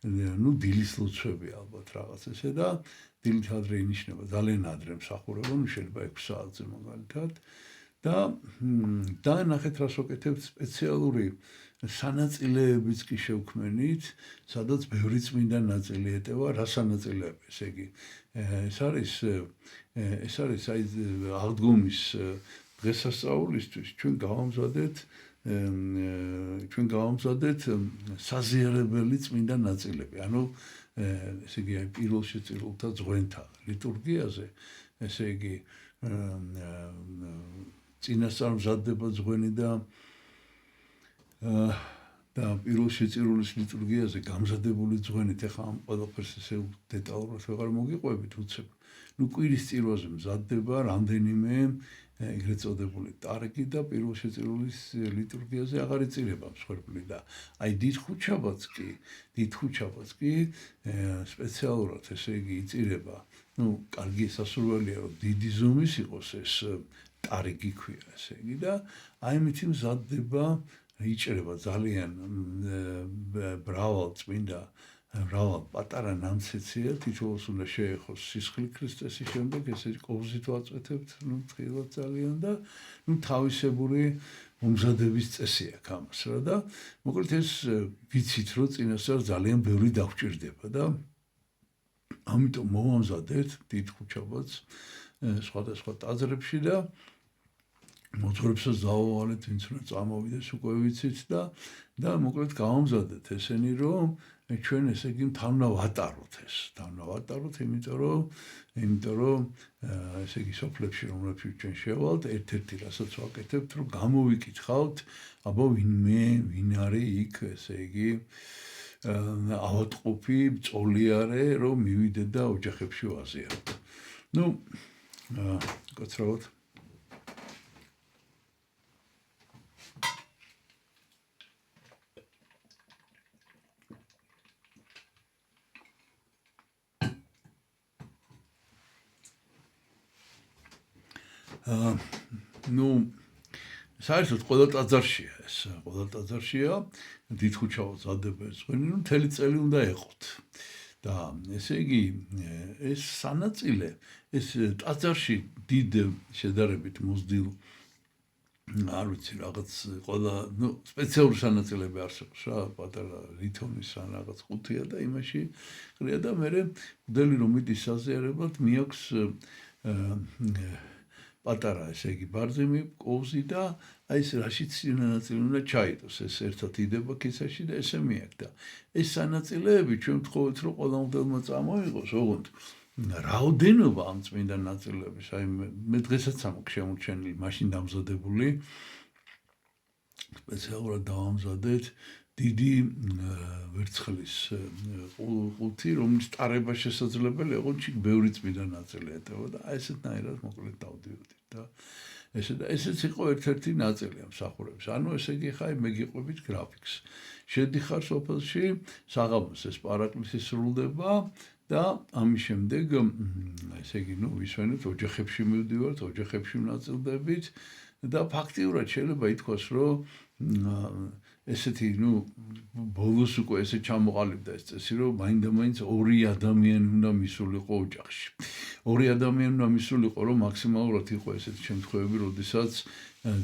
დილის ლოცვები ალბათ რაღაც ესე და დილით ადრე ინიშნება, ძალიან ადრე მსახურება, შეიძლება 6 საათზე მაგალითად და ნახეთ რას ვაკეთებთ, სპეციალური სანაწილეებიც კი შევქმნით, სადაც ბევრი წმინდა ნაწილი ეტევა, რა სანაწილეები, ესე იგი ეს არის აი აღდგომის დღესასწაულისთვის ჩვენ გავამზადეთ საზიარებელი წმინდა ნაწილები, ესე იგი აი პირველ შეწირულთა ძღვენთა ლიტურგიაზე, ესე იგი წინასწარ მზადდება ძღვენი და და პირველ შეწირულის ლიტურგიაზე გამზადებული ძღვენით ეხლა ამ ყველაფერს ესე დეტალურად ვეღარ მოგიყვებით უცებ. ნუ კვირის წირვაზე მზადდება რამდენიმე ეგრეთ წოდებული ტარგი და პირველ შეწირულის ლიტურგიაზე აღარ იწირება მსხვერპლი და აი დიდ ხუთშაბათს კი სპეციალურად ესე იგი იწირება. ნუ კარგი სასურველია რომ დიდი ზომის იყოს ეს ტარგი ქვია ესე იგი და აი მით მზადდება იჭრება ძალიან მრავალ პატარა ნამცეცია თითოეულს უნდა შეეხოს სისხლი ქრისტესის შემდეგ ესე კოვზით ვაწვეთებთ ნუ თხილად ძალიან და ნუ თავისებური მომზადების წესი აქვს ამას რა და მოკლედ ეს ვიცით რომ წინასწარ ძალიან ბევრი დაგვჭირდება და ამიტომ მოვამზადეთ დიდ ხუთშაბათს სხვადასხვა ტაძრებში და მოძღვრებსაც დავავალეთ ვინც უნდა წამოვიდეს უკვე ვიცით და მოკლედ გავამზადეთ ესენი რომ ჩვენ ესე იგი თავნავატაროთ იმიტომ რომ ესე იგი სოფლებში რომლებშიც ჩვენ შევალთ ერთ-ერთი რასაც ვაკეთებთ რომ გამოვიკითხავთ აბა ვინ არის იქ ესე იგი ავატყოფი წოლიარე რომ მივიდეთ და ოჯახებში ვაზიაროთ ნუ კაცრავად ნუ საერთოდ ყველა ტაძარშია დიდ ხუთშაბათს ადება ძღვენი რომ მთელი წელი უნდა ეყოთ და ესე იგი ეს სანაწილე ეს ტაძარში დიდ შედარებით მოზრდილ არ ვიცი რაღაც ყველა ნუ სპეციალური სანაწილეები არსებობს რა პატარა რითონის ან რაღაც ყუთია და იმაში ყრია და მე მგდელი რომ მიდის საზიარებად მიაქვს პატარა ესე იგი ბარძიმი კოვზი და აი ეს რაშიც სანაწილე უნდა ჩაიდოს ეს ერთად იდება ქისაში და ესე მიაქვს და ეს სანაწილეები ჩვენ ვთხოვეთ რომ ყველა მგდელმა წამოიღოს ოღონდ რაოდენობა ამ წმინდა ნაწილების აი მე დღესაც ამაქვს შემორჩენილი მაშინ დამზადებული სპეციალურად დავამზადეთ დიდი ვერცხლის ყუთი რომლის ტარება შესაძლებელია ოღონდ ჩიქ ბევრი წმინდა ნაწილი ეტევა და აი ესეთნაირად მოკლედ დავდივდით და ესეც იყო ერთ-ერთი ნაწილი ამ მსახურების ანუ ესე იგი ხაი მეგიყვებით გრაფიკს შედიხარ სოფელში საღამოს ეს პარაკლისი სრულდება და ამის შემდეგ ესე იგი ნუ ვისვენებთ ოჯახებში მივდივართ ოჯახებში ვნაწილდებით და ფაქტიურად შეიძლება ითქვას რომ ესეთი ნუ ბოლოს უკვე ესე ჩამოყალიბდა ეს წესი რომ მაინდა-მაინც ორი ადამიანი უნდა მისულიყო ოჯახში ორი ადამიანი უნდა მისულიყო რომ მაქსიმალურად იყო ესეთი შემთხვევები როდესაც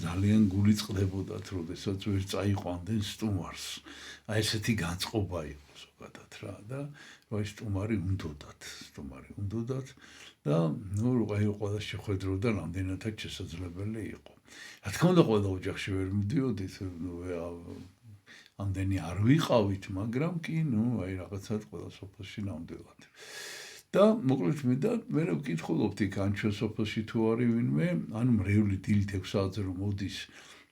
ძალიან გული წყდებოდათ როდესაც ვერ წაიყვანდნენ სტუმარს აი ესეთი განწყობა იყო ზოგადად რა და აი სტუმარი უნდოდათ და ნუ აი ყველა შეხვედროდა რამდენადაც შესაძლებელი იყო რა თქმა უნდა ყველა ოჯახში ვერ მივდიოდით ნუ ამდენი არ ვიყავით მაგრამ კი ნუ აი რაღაცად ყველა სოფელში ნამდვილად და მოკლედ მე ვკითხულობთ იქ ან ჩვენ სოფელში თუ არის ვინმე ანუ მრევლი დილით 6 საათზე რომ მოდის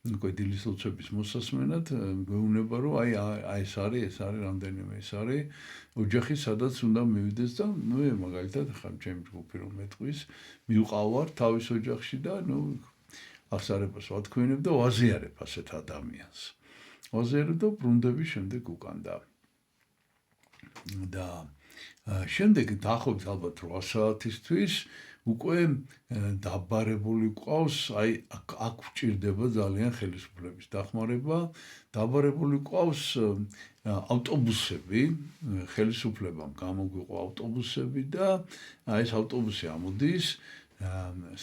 უკვე დილის ლოცვების მოსასმენად გვეუბნება რომ აი ეს არის რამდენიმე ეს არის ოჯახი სადაც უნდა მივიდეს და ნუ მაგალითად ხარ ჩემი ჯგუფი რომ მეტყვის მივყავარ თავის ოჯახში და ნუ აღსარებას ვათქვინებ და ვაზიარებ ასეთ ადამიანს ვაზიარებ და ბრუნდები შემდეგ უკან და შემდეგ დაახლოებით ალბათ 8 საათისთვის უკვე დაბარებული ყავს აი აქ ვჭირდება ძალიან ხელისუფლების დახმარება დაბარებული ყავს ავტობუსები ხელისუფლებამ გამოგვიყო ავტობუსები და აი ეს ავტობუსი ამოდის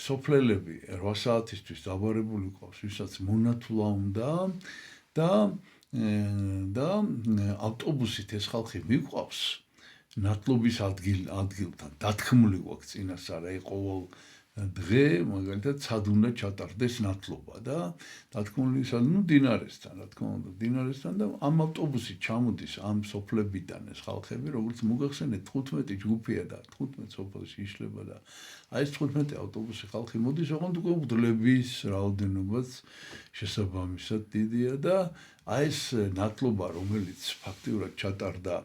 სოფლელები 8 საათისთვის დაბარებული ყავს ვისაც მონათლა უნდა და ავტობუსით ეს ხალხი მიყვავს ნათლობის ადგილთან დათქმული გვაქვს წინასწარ აი ყოველ დღე მაგალითად სად უნდა ჩატარდეს ნათლობა და რა თქმა უნდა სად დინარესთან რა თქმა უნდა დინარესთან და ამ ავტობუსით ჩამოდის ამ სოფლებიდან ეს ხალხები როგორც მოგახსენეთ 15 ჯგუფია და 15 სოფელში იშლება და აი ეს 15 ავტობუსი ხალხი მოდის ოღონდ უკვე მგლების რაოდენობაც შესაბამისად დიდია და აი ეს ნათლობა რომელიც ფაქტიურად ჩატარდა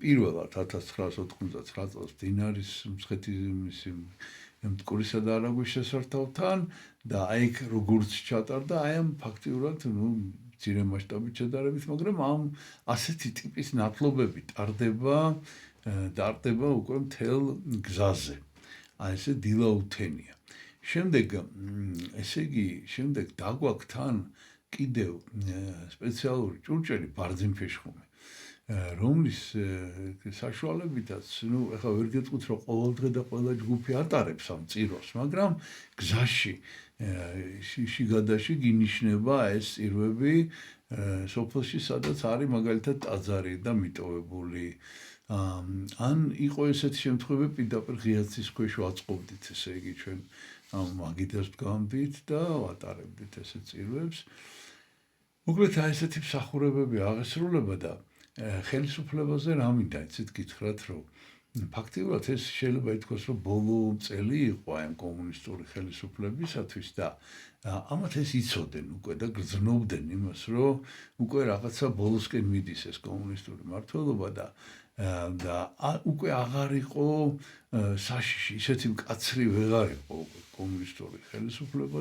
პირველად 1999 წელს დინარის მცხეთის მტკვრისა და არაგვის შესართავთან და აი იქ როგორც ჩატარდა აი ამ ფაქტიურად მცირე მასშტაბით შედარებით მაგრამ ამ ასეთი ტიპის ნათლობები ტარდება უკვე მთელ გზაზე აი ესე დილაუთენია შემდეგ ესე იგი შემდეგ დაგვაქვს თან კიდევ სპეციალური ჭურჭელი ბარძიმფეშხუმი რომლის საშუალებითაც ეხლა ვერ გეტყვით რომ ყოველ დღე და ყველა ჯგუფი ატარებს ამ წირვას მაგრამ გზაში შიგადაში გინიშნება ეს წირვები სოფელში სადაც არის მაგალითად ტაძარი და მიტოვებული ან იყო ესეთი შემთხვევები პირდაპირ ღიაცის ქვეშ ვაწყობდით ესე იგი ჩვენ მაგიდას ვდგამდით და ვატარებდით ესე წირვებს მოკლედ აი ესეთი მსახურებები აღესრულება და ხელისუფლებაზე რა მინდა იცით გითხრათ რომ ფაქტიურად ეს შეიძლება ითქვას რომ ბოლო წელი იყო აი ამ კომუნისტური ხელისუფლებისათვის და ამათ ეს იცოდნენ უკვე და გრძნობდნენ იმას რომ უკვე რაღაცა ბოლოსკენ მიდის ეს კომუნისტური მმართველობა და უკვე აღარ იყო საშიში ისეთი მკაცრი ვეღარ იყო კომუნისტური ხელისუფლება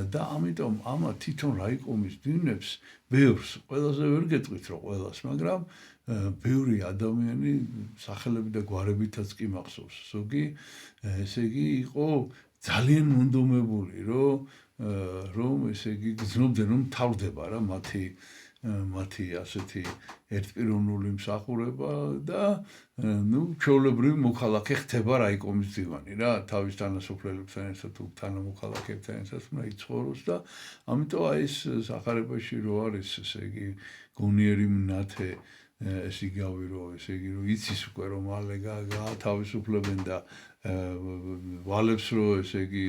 და ამიტომ ამა თვითონ რაიკომის დინებს ბევრს ყველაზე ვერ გეტყვით რომ ყველას მაგრამ ბევრი ადამიანი სახელები და გვარებითაც კი მახსოვს ზოგი ესე იგი იყო ძალიან მონდომებული რომ ესე იგი გრძნობდნენ რომ თავდება რა მათი ასეთი ერთპიროვნული მსახურება და ჩვეულებრივი მოქალაქე ხდება რაიკომის დივანი რა თავის თანასოფლელებთან ერთად თუ თანამოქალაქეებთან ერთად უნდა იცხოვროს და ამიტომ აი ეს სახარებაში რო არის ესე იგი გონიერი მნათე ეს იგავი რომ ესე იგი რომ იცის უკვე რომ მალე გაათავისუფლებენ და ვალებს რომ ესე იგი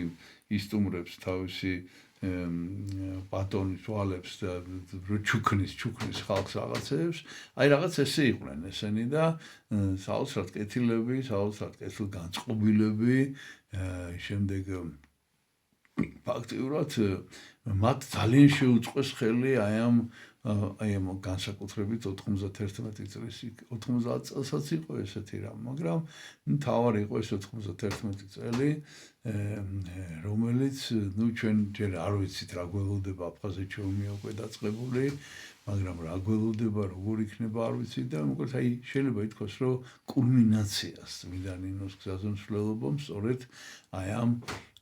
ისტუმრებს თავისი ბატონის ვალებს და ჩუქნის ხალხს რაღაცებს აი რაღაც ესე იყვნენ ესენი და საოცრად კეთილები საოცრად კეთილგანწყობილები შემდეგ ფაქტიურად მათ ძალიან შეუწყეს ხელი აი ამ განსაკუთრებით 91 წელსაც იყო ესეთი რამ მაგრამ თავარი იყო ეს 91 წელი რომელიც ჩვენ ჯერ არ ვიცით რა გველოდება აფხაზეთში ომია უკვე დაწყებული მაგრამ რა გველოდება როგორ იქნება არ ვიცით და მოკლედ აი შეიძლება ითქვას რომ კულმინაციას წმინდა ნინოს გზაზემსვლელობამ სწორედ აი ამ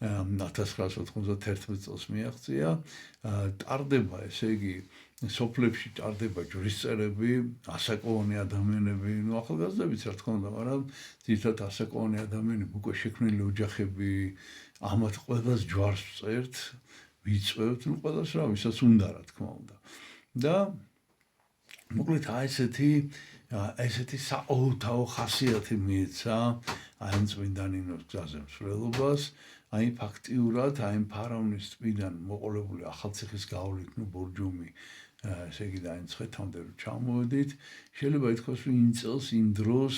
1991 წელს მიაღწია ტარდება ესე იგი სოფლებში ტარდება ჯვრისწერები, ასაკოვანი ადამიანები, ახალგაზრდებიც რა თქმა უნდა, მაგრამ ძირითადად ასაკოვანი ადამიანები უკვე შექმნილი ოჯახები, ამათ ყველას ჯვარს ვწერთ, ვიწევთ, ყველას რა, ვისაც უნდა რა თქმა უნდა. და მოკლედ აი ესეთი საოთაო ხასიათი მიეცა აი ამ წმინდა ნინოს გზაზემსვლელობას, აი ფაქტიურად აი ამ ფარავნის წმინდან მოყოლებული ახალციხის გავლით ბორჯომი ესე იგი დაინცხეთამდე რომ ჩამოვედით შეიძლება ითქვას რომ იმ წელს იმ დროს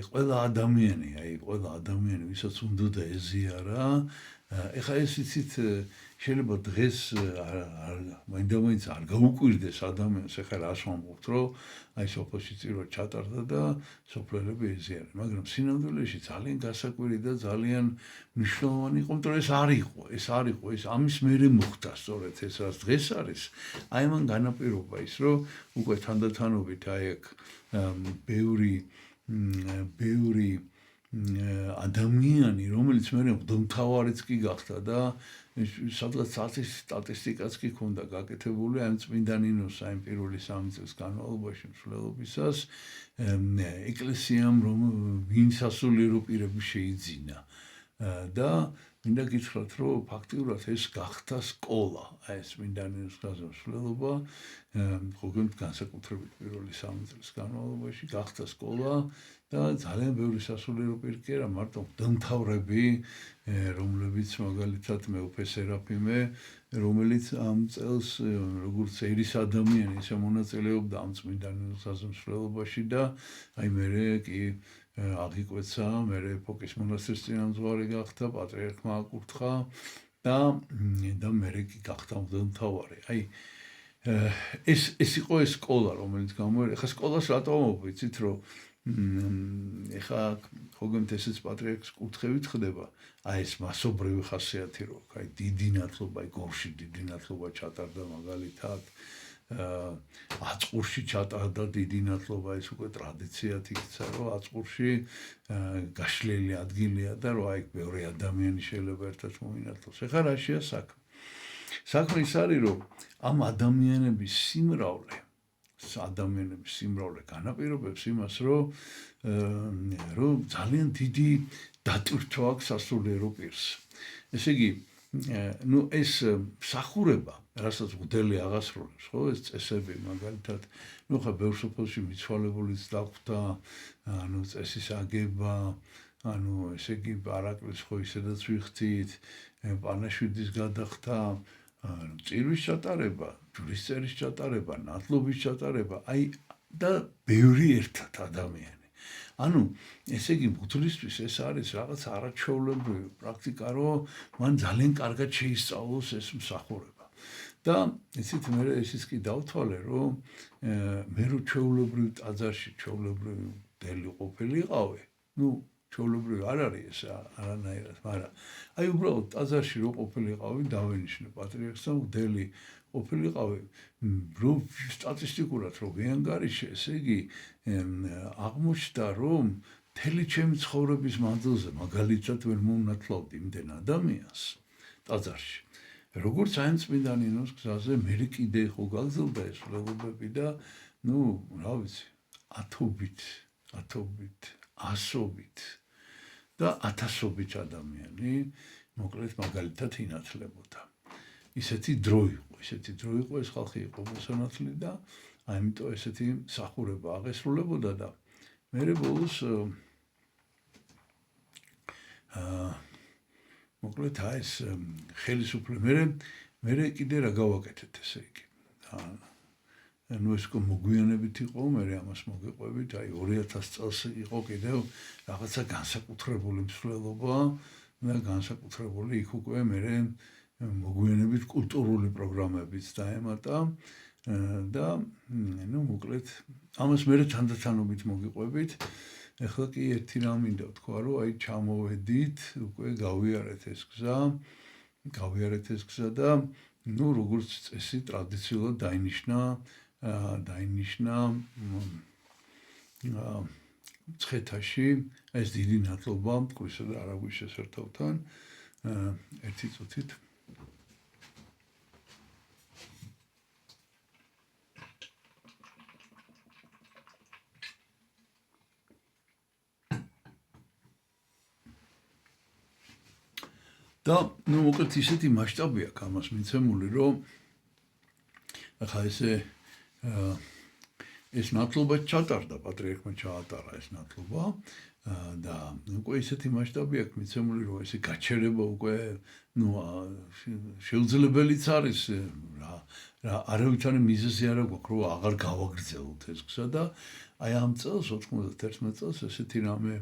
ყველა ადამიანი ვისაც უნდა და ეზიარა ეხლა ეს იცით შეიძლება დღეს მაინდა-მაინც არ გაუკვირდეს ადამიანს ეხლა რას ვამბობთ რომ აი სოფელში წირვა ჩატარდა და სოფლელები ეზიარენ მაგრამ სინამდვილეში ძალიან გასაკვირი და ძალიან მნიშვნელოვანი იყო იმიტომ რომ ეს ამის მერე მოხდა სწორედ ეს რაც დღეს არის აი მან განაპირობა ის რომ უკვე თანდათანობით აი აქ ბევრი ადამიანი რომელიც მე მღვდელმთავარიც კი გახდა და სადღაც სტატისტიკაც კი ქონდა გაკეთებული ამ წმინდა ნინოს აი პირველი 3 წლის განმავლობაში მსვლელობისას ეკლესიამ რომ ვინ სასულიერო პირები შეიძინა და მინდა გითხრათ, რომ ფაქტიურად ეს გახდა სკოლა, ეს მინდანიოს გაზომსვლელობა, ხოგემ განსაკუთრებით პირველი 3 წლის განმავლობაში გახდა სკოლა და ძალიან ბევრი სასულიერო პირი კი არა, მარტო მღვდელმთავრები, რომლებიც მაგალითად მეუფე სერაფიმე, რომელიც ამ წელს როგორც ერის ადამიანი ისე მონაწილეობდა ამ წმინდანიოს გაზომსვლელობაში და აი მე კი აღიკვეცა, მე ეპოქის მონასტრის წინამძღვარი გახდა, პატრიარქმა აკურთხა და მე კი გახდა მღვდელმთავარი. აი ეს იყო ეს სკოლა, რომელიც გამოერთა. ეხლა სკოლას რატომ ვიცით, რომ ეხლა ხოგემთ ესეც პატრიარქის კურთხევით ხდება, აი ეს მასობრივი ხასიათი რო, აი დიდი ნათლობა, აი გორში დიდი ნათლობა ჩატარდა მაგალითად, აწყურში ჩატარდა დიდი ნათლობა, ეს უკვე ტრადიციად იქცა, რომ აწყურში გაშლილი ადგილია და რომ აი ბევრი ადამიანი შეიძლება ერთად მოინათლოს. ეხლა რაშია საქმე? საქმე ის არის, რომ ამ ადამიანების სიმრავლე განაპირობებს იმას, რომ ძალიან დიდი დატვირთვა აქვს სასულიერო პირს. ესე იგი, ეს მსახურება, რასაც მღვდელი აღასრულებს, ხო, ეს წესები მაგალითად, ხა ბევრ სოფელში მიცვალებულიც დახვდა, წესის აგება, ესე იგი, პარაკლის ხო ისედაც ვიხდით, პანაშვიდის გადახდა, წირვის ჩატარება, ჯვრისწერის ჩატარება, ნათლობის ჩატარება, აი და ბევრი ერთად ადამიანი. ესე იგი, მღვდლისთვის ეს არის რაღაც არაჩვეულებრივი პრაქტიკა, რომ მან ძალიან კარგად შეისწავლოს ეს მსახურება. და იცით, მე ისიც კი დავთვალე, რომ მე რო ჩვეულებრივ ტაძარში ჩვეულებრივი მღვდელი ყოფილიყავი, ჩვეულებრივი არ არის ეს არანაირად, მაგრამ აი უბრალოდ ტაძარში რო ყოფილიყავი, დავენიშნე პატრიარქს და მღვდელი ყოფილიყავი, რომ სტატისტიკურად რო ვიანგარიშე, ესე იგი აღმოჩნდა, რომ მთელი ჩემი ცხოვრების მანძილზე მაგალითად ვერ მომნათლავდი იმდენ ადამიანს ტაძარში. როგორც აი წმინდა ნინოს გზაზე მე კიდე ხო გაგზელდა ეს ველობები და რა ვიცი, ათობით, ასობით და ათასობით ადამიანი მოკლედ მაგალითად ინათლებოდა. ისეთი დრო იყო, ეს ხალხი იყო მოსანათლი და ამიტომ ესეთი მსახურება აღესრულებოდა და მე ბოლოს მოკლედ ეს ხელისუფლება მე კიდე რა გავაკეთეთ ესე იგი. ეს მოგვიანებით იყო, მე ამას მოგეყვებით, აი 2000 წელს იყო კიდევ რაღაცა განსაკუთრებული მსვლელობა და განსაკუთრებული იქ უკვე მე მოგვიანებით კულტურული პროგრამებიც დაემატა და მოკლედ ამას მე თანდათანობით მოგიყვებით. ეხლა კი ერთი რამ მინდა ვთქვა, რომ აი ჩამოვედით, უკვე გავიარეთ ეს გზა და როგორც წესი ტრადიციულად დაინიშნა მცხეთაში ეს დიდი ნათლობა მტკვრისა და არაგვის შესართავთან ერთი წუთით. და მოკლედ ისეთი მასშტაბი აქვს ამას მიცემული, რომ ახლა ეს ნათლობა ჩატარდა, პატრიარქმა ჩაატარა ეს ნათლობა და უკვე ისეთი მასშტაბი აქვს მიცემული, რომ ესე გაჩერება უკვე შეუძლებელიც არის რა არავითარი მიზეზი არ აქვს, რომ აღარ გავაგრძელოთ ეს გზა და აი ამ წელს 91 წელს ესეთი რამე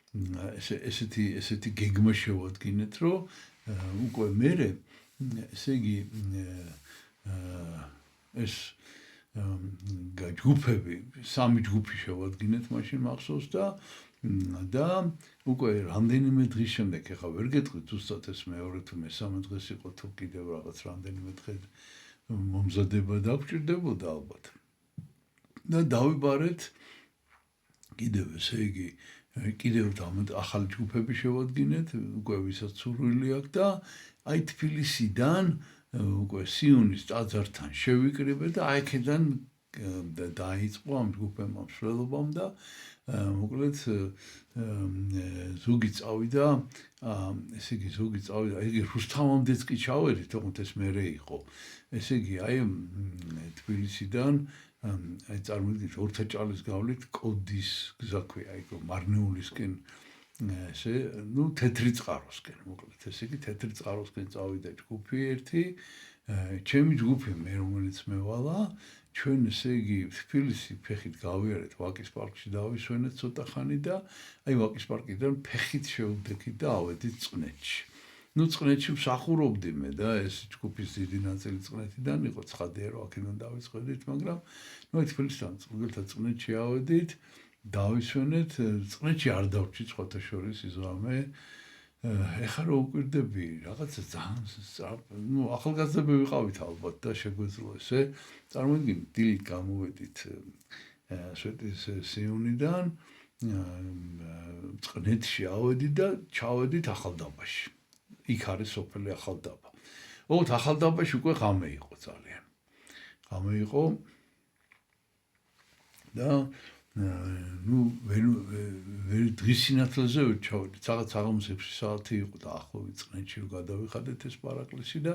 ესეთი გეგმა შევადგინეთ, რომ უკვე მერე ესე იგი ეს ჯგუფები, 3 ჯგუფი შევადგინეთ მაშინ მახსოვს და უკვე რამდენიმე დღის შემდეგ, ეხლა ვერ გეტყვით ზუსტად ეს მეორე თუ მესამე დღეს იყო თუ კიდევ რაღაც რამდენიმე დღე მომზადება დაგჭირდებოდა ალბათ. და დავიბარეთ კიდევ ესე იგი კიდევ ახალი ჯგუფები შევადგინეთ, უკვე ვისაც სურვილი აქვს და აი თბილისიდან უკვე სიონის ტაძართან შევიკრიბე და აი აქედან დაიწყო ამ ჯგუფებმა მსვლელობამ და მოკლედ ზოგი წავიდა, ესე იგი ზოგი წავიდა, იგი რუსთავამდეც კი ჩავედით, თუმცა ეს მერე იყო. ესე იგი, აი თბილისიდან აი წარმოიდგინეთ ორთაჭალის გავლით კოდის გზა ქვია, იქ მარნეულისკენ ესე, თეთრი წყაროსკენ, მოკლედ, ესე იგი თეთრი წყაროსკენ წავიდა ჯგუფი ერთი, ჩემი ჯგუფი მე რომელიც მევალა, ჩვენ ესე იგი თბილისი ფეხით გავიარეთ ვაკის პარკში დავისვენეთ ცოტა ხანი და აი ვაკის პარკიდან ფეხით შევდექით და ავედით წყნეთში. წყნეთში მსახურობდი მე და ეს ჯგუფის დიდი ნაწილი წყნეთიდან იყო, ცხადია რომ აქედან დავიწყებდით, მაგრამ თბილისთან წყვილთა წყნეთში ავედით, დავისვენეთ, წყნეთში არ დავრჩი სხვათა შორის იზვამე. ეხლა რო უკვირდები, რაღაცა ძალიან ახალგაზრდები ვიყავით ალბათ და შეგვეძლო ესე. წარმოიდგინე, დილით გამოვედით სვეტის სიუნიდან, წყნეთში ავედით და ჩავედით ახალდაბაში. იქ არის სოფელი ახალდაბა. ახალდაბაში უკვე ღამე იყო ძალიან. ღამე იყო და დღის სინათლეზე ვერ ჩავედით, რაღაც აღამოს 6 საათი იყო და ახლობით წყნეთში რომ გადავიხადეთ ეს პარაკლისი და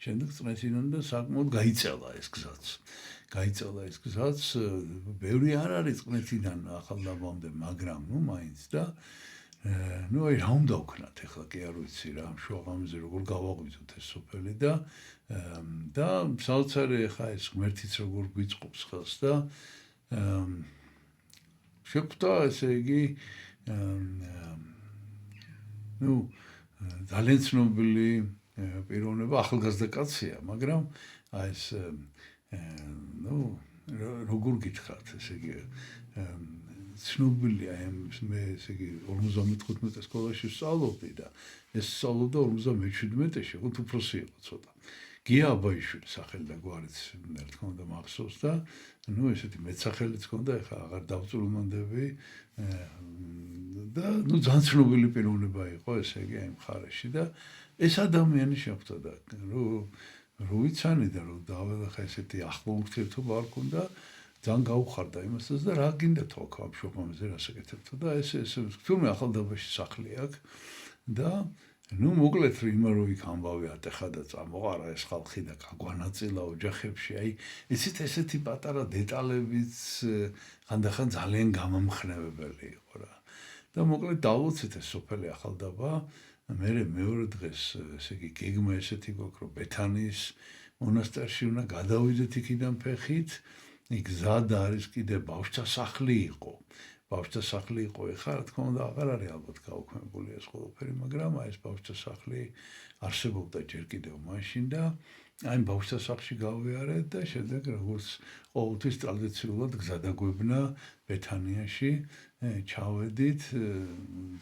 შემდეგ წყნეთიდან და საკმაოდ გაიწელა ეს გზაც. ბევრი არ არის წყნეთიდან ახალდაბამდე, მაგრამ მაინც და აი რა უნდა ვქნათ ახლა კი არ ვიცი რა შუაღამეზე როგორ გავაღვიძოთ ეს სოფელი და საოცარი ახლა ეს ღმერთიც როგორ გვიწყობს ხელს და შეგვდა ესე იგი ძალიან ცნობილი პიროვნება, ახალგაზრდა კაცია, მაგრამ აი ეს როგორ გითხრათ, ესე იგი ცნობილია მე ესე იგი 55 სკოლაში ვსწავლობდი და ეს სწავლობდა 57-ში, ხუთ უფროსი იყო ცოტა. გია აბაიშვილი სახელი და გვარიც რა თქმა უნდა მახსოვს და ესეთი მეცახელიც ჰქონდა, ეხლა აღარ დავწულმანდები და ძალიან ცნობილი პიროვნება იყო ესე იგი ამ მხარეში და ეს ადამიანი შეხვდა და რო ვიცანი და რო დაველახა ესეთი ახლო ურთიერთობა არ ქონდა ძალიან გაუხარდა იმასაც და რა გინდა თქო ამ შოხამაზე რასაკეთებთო და ეს თურმე ახალდაბაში სახლი აქვს და მოკლედ რომ რო იქ ამბავი ატეხა და წამოყარა ეს ხალხი და გაგვანაწილა ოჯახებში, აი ესეთი პატარა დეტალებიც ხანდახან ძალიან გამამხნევებელი იყო რა. და მოკლედ დავუცეთ ეს სოფელი ახალდაბა, მეორე დღეს ესე იგი გეგმა ესეთი გვაქვს რომ ბეთანიის მონასტერში უნდა გადავიდეთ იქიდან ფეხით, იქ გზად არის კიდე ბავშვთა სახლი იყო. ეხლა რა თქმა უნდა აღარ არის ალბათ გაუქმებული ეს ყველაფერი, მაგრამ აი ეს ბავშვთა სახლი არსებობდა ჯერ კიდევ მაშინ და აი ბავშვთა სახლში გავიარეთ და შემდეგ როგორც ყოველთვის ტრადიციულად გზა დაგვებნა ბეთანიაში, ჩავედით,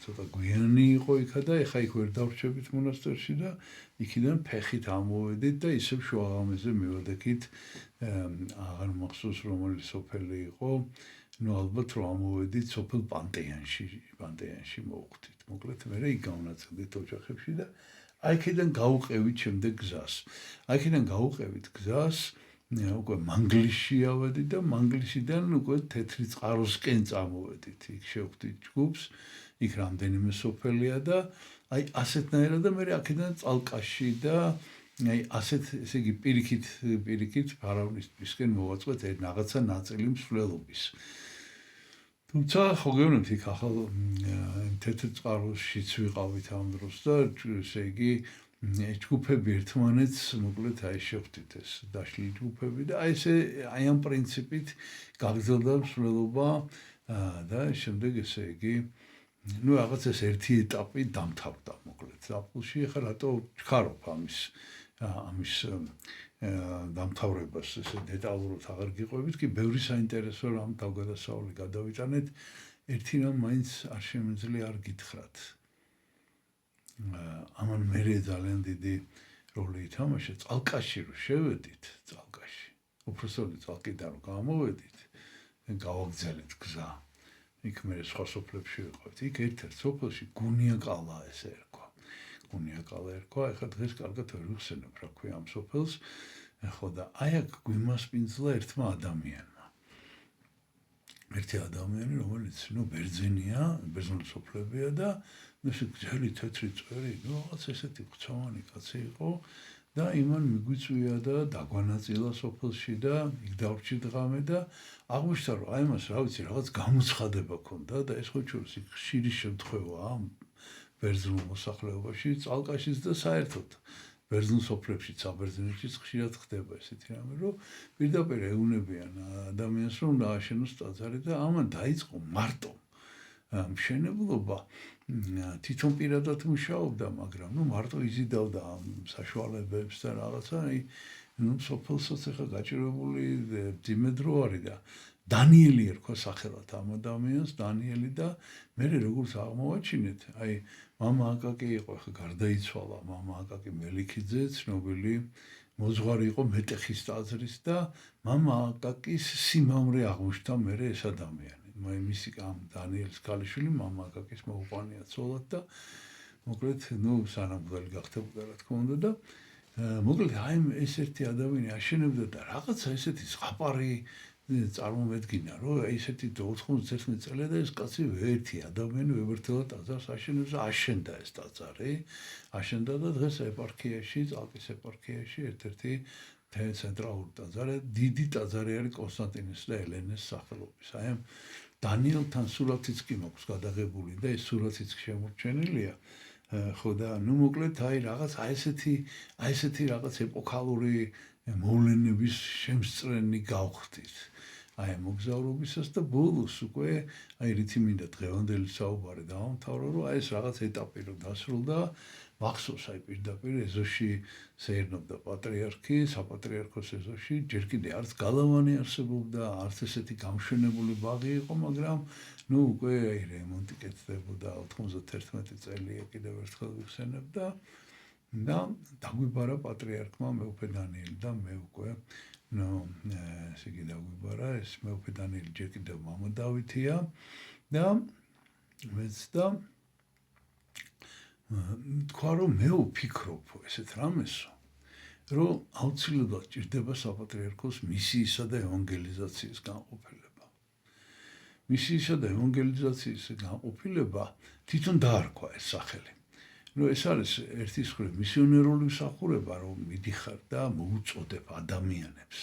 ცოტა გვიანი იყო იქა და ეხლა იქ ვერ დავრჩებით მონასტერში და იქიდან ფეხით ამოვედით და ისევ შუაღამეზე მივედექით, აღარ მახსოვს რომელი სოფელი იყო. ალბათ რომ ამოვედით სოფელ პანტეანში მოვხვდით. მოკლედ მე იქ გავნაწილდით ოჯახებში და აი იქიდან გავუყევით შემდეგ გზას. უკვე მანგლისში ავედით და მანგლისიდან უკვე თეთრი წყაროსკენ წამოვედით. იქ შევხვდით ჯგუფს, იქ რამდენიმე სოფელია და აი ასეთნაირად და მე აქედან წალკაში და აი ასეთ ესე იგი პირიქით ფარავნისთვისკენ მოვაწყვეთ რაღაცა ნაწილი მსვლელობის. თუმცა ხო გეუბნებთ იქ ახალ თეთრ წყაროსშიც ვიყავით ამ დროს და ესე იგი ჯგუფები ერთმანეთს მოკლედ აი შევხვდით ეს დაშლილი ჯგუფები და აი ამ პრინციპით გაგრძელდა მსვლელობა და შემდეგ ესე იგი რაღაც ეს ერთი ეტაპი დამთავრდა მოკლედ ზაფხულში. ეხლა რატო ვჩქარობ ამის დამთავრებას ესე დეტალურად აღარ გიყვებით, კი ბევრი საინტერესო რამ თავგადასავლი გადავიტანეთ, ერთი რამ მაინც არ შემიძლია არ გითხრათ. ამან მერე ძალიან დიდი როლი ითამაშა წალკაში რომ შევედით, უფროსული წალკიდან რომ გამოვედით, გავაგრძელეთ გზა. იქ მე სხვა სოფლებში ვიყავით. იქ ერთ-ერთ სოფელში გუნიაკალა ესე ერქვა. ეხლა დღეს კარგად ვერ ვიხსენებ რა ქვია ამ სოფელს. ხო და აი აქ გვიმასპინძლა ერთმა ადამიანმა. ერთი ადამიანი, რომელიც ბერძენია, ბერძნული სოფლებია და ესე გზელი თეთრი წვერი, რაღაც ესეთი ღვთავანი კაცი იყო და იმან მიგვიწვია და დაგვანაწილა სოფელში და იქ დავრჩი დღამე და აღმოჩნდა, რომ აი მას, რა ვიცი, რაღაც გამოცხადება ჰქონდა და ეს ხოჭურს იქ ხშირი შემთხვევაა ბერძნულ მოსახლეობაში, წალკაშიც და საერთოდ ბერძნულ სოფლებში, საბერძნეთშიც ხშირად ხდება ესეთი რამე, რომ პირდაპირ ეუნებიან ადამიანს, რომ დააშენოს ტაძარი და ამან დაიწყო მარტო მშენებლობა. თვითონ პირადად მუშაობდა, მაგრამ მარტო იზიდავდა ამ საშუალებებს და რაღაცა, სოფელსაც ახლა გაჭირვებული ძიმე დრო არის და დანიელი ერქვა სახელად ამ ადამიანს, დანიელი და მე როგორც აღმოვაჩინეთ, აი მამა აკაკი იყო, ახლა გარდაიცვალა მამა აკაკი მელიქიძე, ცნობილი მოძღვარი იყო მეტეხის ტაძრის და მამა აკაკის სიმამრე აღმოჩნდა მე ეს ადამიანი. მისი ამ დანიელის ქალიშვილი მამა აკაკის მოუყვანია ცოლად და მოკლედ, სანამ გველი გახდებოდა რა თქმა უნდა და მოკლედ აი ეს ერთი ადამიანი აშენებდა და რაღაცა ესეთი ზღაპარი წარმომედგინა, რომ ესეთი 91 წელია და ეს კაცი ერთი ადამიანი ვებერთელა ტაძარს აშენებს და აშენდა ეს ტაძარი, აშენდა და დღეს ეპარქიაში, წალკის ეპარქიაში ერთ-ერთი ცენტრალური ტაძარი, დიდი ტაძარი არის კონსტანტინეს და ელენეს სახელობის. აი ამ დანიელთან სურათიც კი მაქვს გადაღებული და ეს სურათიც შემორჩენილია. ხო და მოკლედ აი რაღაც აი ესეთი რაღაც ეპოქალური მოვლენების შემსწრენი გავხდით. აი მოგზაურობისას და ბოლოს უკვე აი რითი მინდა დღევანდელი საუბარი დავამთავრო, რომ აი ეს რაღაც ეტაპი რო დასრულდა, მახსოვს აი პირდაპირ ეზოში სეირნობდა პატრიარქი, საპატრიარქოს ეზოში, ჯერ კიდე არც გალავანი არსებობდა, არც ესეთი გამშვენებული ბაღი იყო, მაგრამ უკვე აი რემონტი კეთდებოდა 91 წელია კიდევ ერთხელ ვიხსენებ და დაგვიბარა პატრიარქმა მეუფე დანიელი და მე უკვე ესე იგი დაგვიბარა ეს მეუფე დანიელი ჯერ კიდევ მამა დავითია და მეც და თქვა რომ მე ვფიქრობ ესეთ რამესო რომ აუცილებლად ჭირდება საპატრიარქოს მისიისა და ევანგელიზაციის განყოფილება. მისიისა და ევანგელიზაციის განყოფილება თვითონ დაარქვა ეს სახელი. ეს არის ერთის მხრივ მისიონერული მსახურება, რომ მიდიხარ და მოუწოდებ ადამიანებს.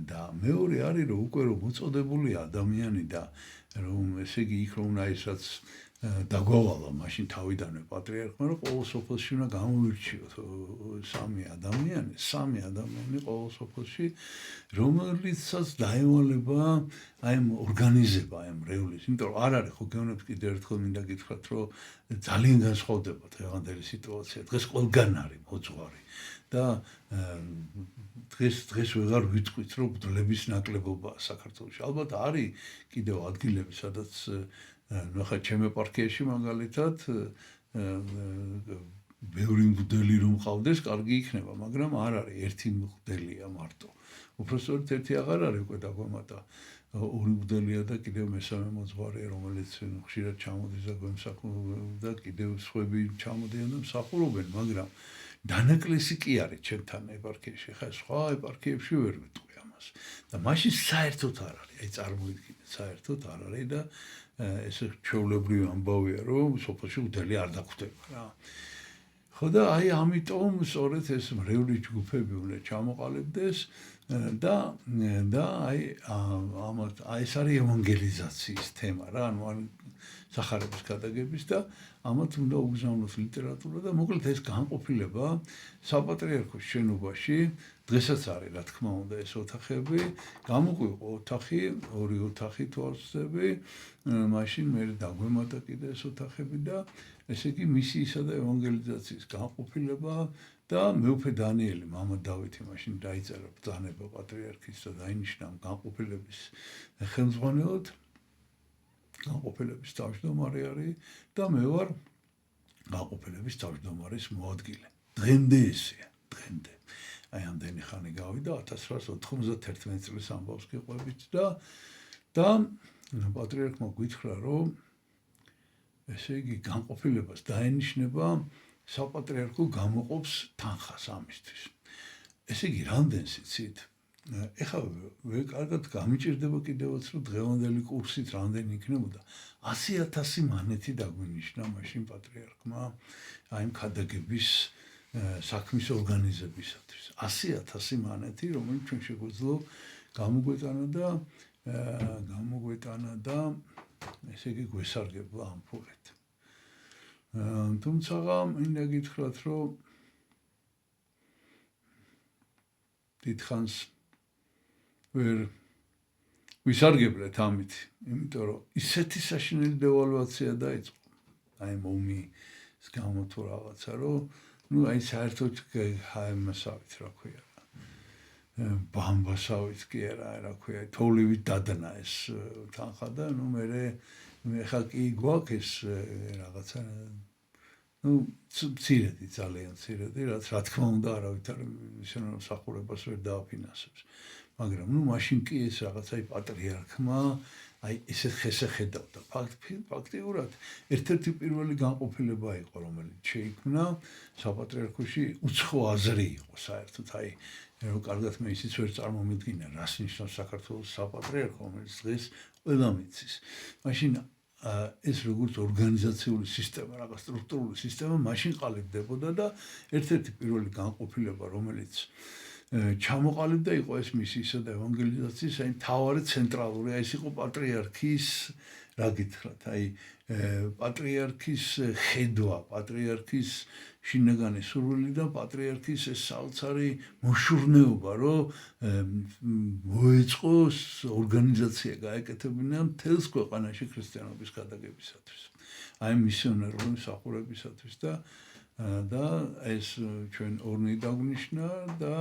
და მეორე არის, რომ უკვე რომ მოწოდებულია ადამიანი და რომ ესე იგი იქ რომ უნდა ისაც დაგვავალა მაშინ თავიდანვე პატრიარქმა, რომ ყოველ სოფელში უნდა გამოვირჩიოთ სამი ადამიანი ყოველ სოფელში, რომელიცაც დაევალება აი ამ ორგანიზება აი ამ რეულის. იმიტომ რომ არ არის ხო გეუბნებით კიდევ ერთხელ მინდა გითხრათ, რომ ძალიან განსხვავდება დღევანდელი სიტუაცია. დღეს ყველგან არის მოძღვარი და დღეს ვეღარ ვიტყვით, რომ ბრძოლების ნაკლებობაა საქართველოში. ალბათ არის კიდევ ადგილები, სადაც ახლა ჩემ ეპარქიაში მაგალითად ბევრი მღვდელი რომ ყავდეს, კარგი იქნება, მაგრამ არ არის ერთი მღვდელია მარტო. უბრალოდ ერთი აღარ არის უკვე დაგვემატა. ორი მღვდელია და კიდევ მესამე მოძღვარია, რომელიც ხშირად ჩამოდის და გვემსახურება და კიდევ სხვები ჩამოდიან და მსახურობენ, მაგრამ დანაკლისი კი არის ჩემთან ეპარქიაში. ხა სხვა ეპარქიებში ვერ ვიტყვი ამას. და მაშინ საერთოდ არ არის, აი წარმოიდგინეთ, საერთოდ არ არის და ეს ჩვეულებრივი ამბავია, რომ სოფელში მღვდელი არ დაგვხვდება რა. ხო და აი ამიტომ სწორედ ეს მრევლი ჯგუფები უნდა ჩამოყალიბდეს და აი ეს არის ევანგელიზაციის თემა რა, ანუ სახარების გადაგების და ამათ უნდა უგზავნოს ლიტერატურა და მოკლედ ეს განყოფილება საპატრიარქოს შენობაში დღესაც არის რა თქმა უნდა ეს ოთახები, გამოგვიყო ოთახი, ორი ოთახი თუ არ ვცდები, მაშინ მე დაგვემატა კიდე ეს ოთახები და ესე იგი მისიისა და ევანგელიზაციის განყოფილება და მეუფე დანიელი, მამა დავითი მაშინ დაიწერა ბრძანება პატრიარქის და დაინიშნა განყოფილების ხელმძღვანელად. განყოფილების თავმჯდომარე არის და მე ვარ განყოფილების თავმჯდომარის მოადგილე. დღემდე ესეა, დღემდე. აი ამდენი ხანი გავიდა 1991 წლის ამბავს გიყვებით და პატრიარქმა გითხრა, რომ ესე იგი განყოფილებას დაენიშნება საპატრიარქო გამოყოფს თანხას ამისთვის. ესე იგი რამდენს იცით? ეხლა კარგად გამიჭირდება კიდევაც რომ დღევანდელი კურსით რამდენი იქნებოდა 100,000 მანეთი დაგვინიშნა მაშინ პატრიარქმა აი ქადაგების საქმის ორგანიზებისათვის 100,000 მანეთი რომელიც ჩვენ შეგვეძლო გამოგვეტანა და ესე იგი გვესარგებლა ამ ფულით თუმცა მინდა გითხრათ რომ დიდხანს ვერ ვისარგებლეთ ამით, იმიტომ რომ ისეთი საშინელი დევალვაცია დაიწყო. აი მომის გამო თუ რაღაცა, რომ აი საერთოდ იმასავით რა ქვია. ბამბასავით კი არა, რა ქვია, თოვლივით დადნა ეს თანხა და მე ხა კი გვაქვს რაღაცა მცირედი, ძალიან მცირედი, რაც რა თქმა უნდა არავითარ მისიონერ მსახურებას ვერ დააფინანსებს. მაგრამ მაშინ კი ეს რაღაცა პატრიარქმა აი ესეთ ხესე ხედავდა. ფაქტიურად ერთ-ერთი პირველი განყოფილება იყო, რომელიც შეიქმნა საპატრიარქოში უცხო აზრი იყო საერთოდ აი რომ კარგად მე ისიც ვერ წარმომიდგინა რას ნიშნავს საქართველოს საპატრიარქო, რომელიც დღეს ყველამ იცის. მაშინ ეს როგორც ორგანიზაციული სისტემა, რაღაც სტრუქტურული სისტემა მაშინ ყალიბდებოდა და ერთ-ერთი პირველი განყოფილება, რომელიც ჩამოყალიბდა იყო ეს მისიისა და ევანგელიზაციის აი მთავარი ცენტრალური, აი ეს იყო პატრიარქის, რა გითხრათ, აი პატრიარქის ხედვა, პატრიარქის შინაგანი სურვილი და პატრიარქის ეს საოცარი მოშურნეობა, რომ მოეწყოს ორგანიზაცია გაეკეთებინა მთელს ქვეყანაში ქრისტიანობის გადაგებისათვის. აი მისიონერული მსახურებისათვის და ეს ჩვენ ორნი დაგვნიშნა და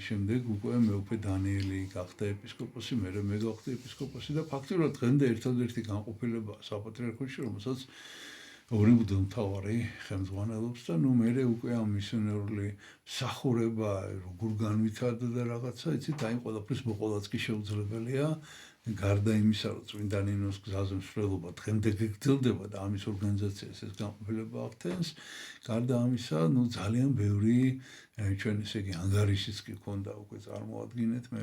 შემდეგ უკვე მეუღლე დანიელი გახდა ეპისკოპოსი, მე გავხდი ეპისკოპოსი და ფაქტობრივად დღემდე ერთადერთი განყოფილება საპატრიარქოში, რომელსაც ორი მღვდელმთავარი ხელმძღვანელობს და მე უკვე ამ მისიონერული მსახურება როგორ განვითარდა და რაღაცა, იცით, აი ყველაფრის მოყოლაც კი შეუძლებელია. გარდა იმისა, რომ წმინდა ნინოს გზაზე მსვლელობა დღემდე გრძელდება და ამის ორგანიზაციას ეს განყოფილება ახდენს, გარდა ამისა, ძალიან ბევრი ჩვენ ესე იგი ანგარიშიც კი ქონდა უკვე წარმოადგინეთ, მე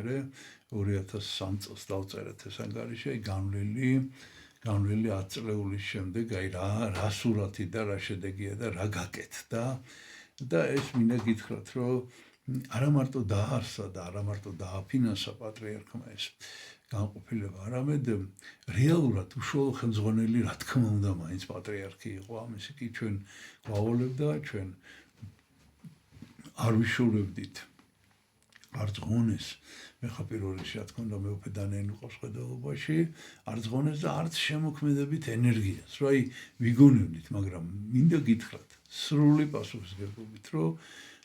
2003 წელს დავწერეთ ეს ანგარიში, აი განვლილი 10 წლეულის შემდეგ, აი რა სურათი და რა შედეგია და რა გაკეთდა და ეს მინდა გითხრათ, რომ არა მარტო დაარსა და არა მარტო დააფინანსა პატრიარქმა ეს განყოფილება, არამედ რეალურად უშუალო ხელმძღვანელი რა თქმა უნდა მაინც პატრიარქი იყო, ამისი კი ჩვენ გვავალებდა, ჩვენ არ ვიშურებდით არც ღონეს, მე ხა პირველ რიგში რა თქმა უნდა მეუღლე დანიელი ყავს ხედელობაში, არც ღონეს და არც შემოქმედებით ენერგიას, რომ აი ვიგონებდით, მაგრამ მინდა გითხრათ, სრული პასუხისმგებლობით, რომ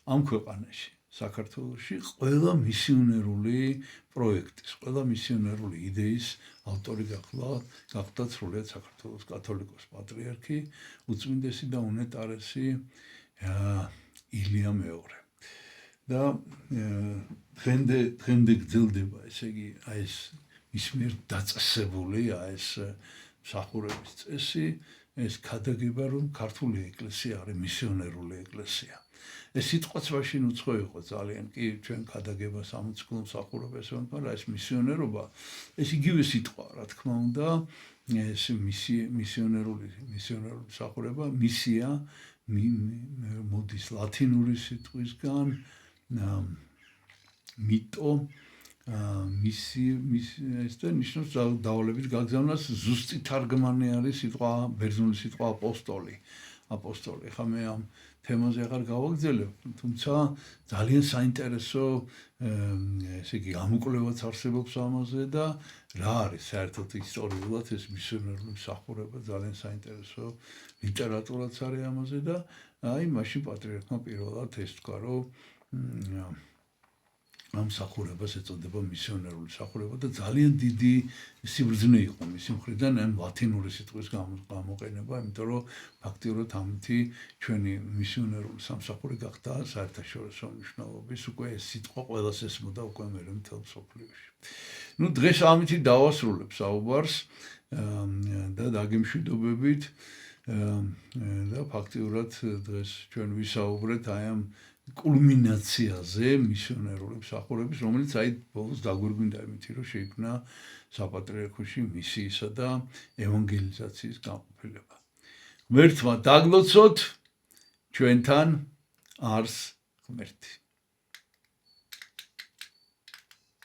ამ ქვეყანაში საქართველოში ყველა მისიონერული პროექტის, ყველა მისიონერული იდეის ავტორი გახდა სრულიად საქართველოს კათოლიკოს პატრიარქი, უწმინდესი და უნეტარესი ილია მეორე. და დღემდე გრძელდება, ესე იგი, აი ეს მის მიერ დაწესებული, აი ეს მსახურების წესი, ეს ქადაგება, რომ ქართული ეკლესია არის მისიონერული ეკლესია. ეს სიტყვაც მაშინ უცხო იყო ძალიან, კი ჩვენ ქადაგებას ამოწყდო მსახურებას, მაგრამ ეს მისიონერობა, ეს იგივე სიტყვა, რა თქმა უნდა, ეს მისიონერული მსახურება, მისია მოდის ლათინური სიტყვისგან, მიტო ეს და ნიშნავს დავალებით გაგზავნას ზუსტი თარგმანი არის სიტყვა, ბერძნული სიტყვა აპოსტოლი. ხა მე ამ თემაზე აღარ გავაგრძელებ, თუმცა ძალიან საინტერესო ესე იგი გამოკვლევაც არსებობს ამაზე და რა არის საერთოდ ისტორიულად ეს მისიონერული მსახურება, ძალიან საინტერესო ლიტერატურაც არის ამაზე და აი მაშინ პატრიარქმა პირველად ეს თქვა, რომ ამ მსახურებას ეწოდება მისიონერული მსახურება და ძალიან დიდი სიბრძნე იყო მისი მხრიდან ამ ლათინური სიტყვის გამოყენება, იმიტომ რომ ფაქტიურად ამითი ჩვენი მისიონერული სამსახური გახდა საერთაშორისო მნიშვნელობის, უკვე ეს სიტყვა ყველას ესმოდა უკვე მერე მთელ მსოფლიოში. დღეს ამითი დავასრულებ საუბარს და დაგემშვიდობებით და ფაქტიურად დღეს ჩვენ ვისაუბრეთ აი ამ კულმინაციაზე მისიონერული მსახურების, რომელიც აი ბოლოს დაგვირგვინდა იმითი, რომ შეიქმნა საპატრიარქოში მისიისა და ევანგელიზაციის განყოფილება. ღმერთმა დაგლოცოთ ჩვენთან არს ღმერთი.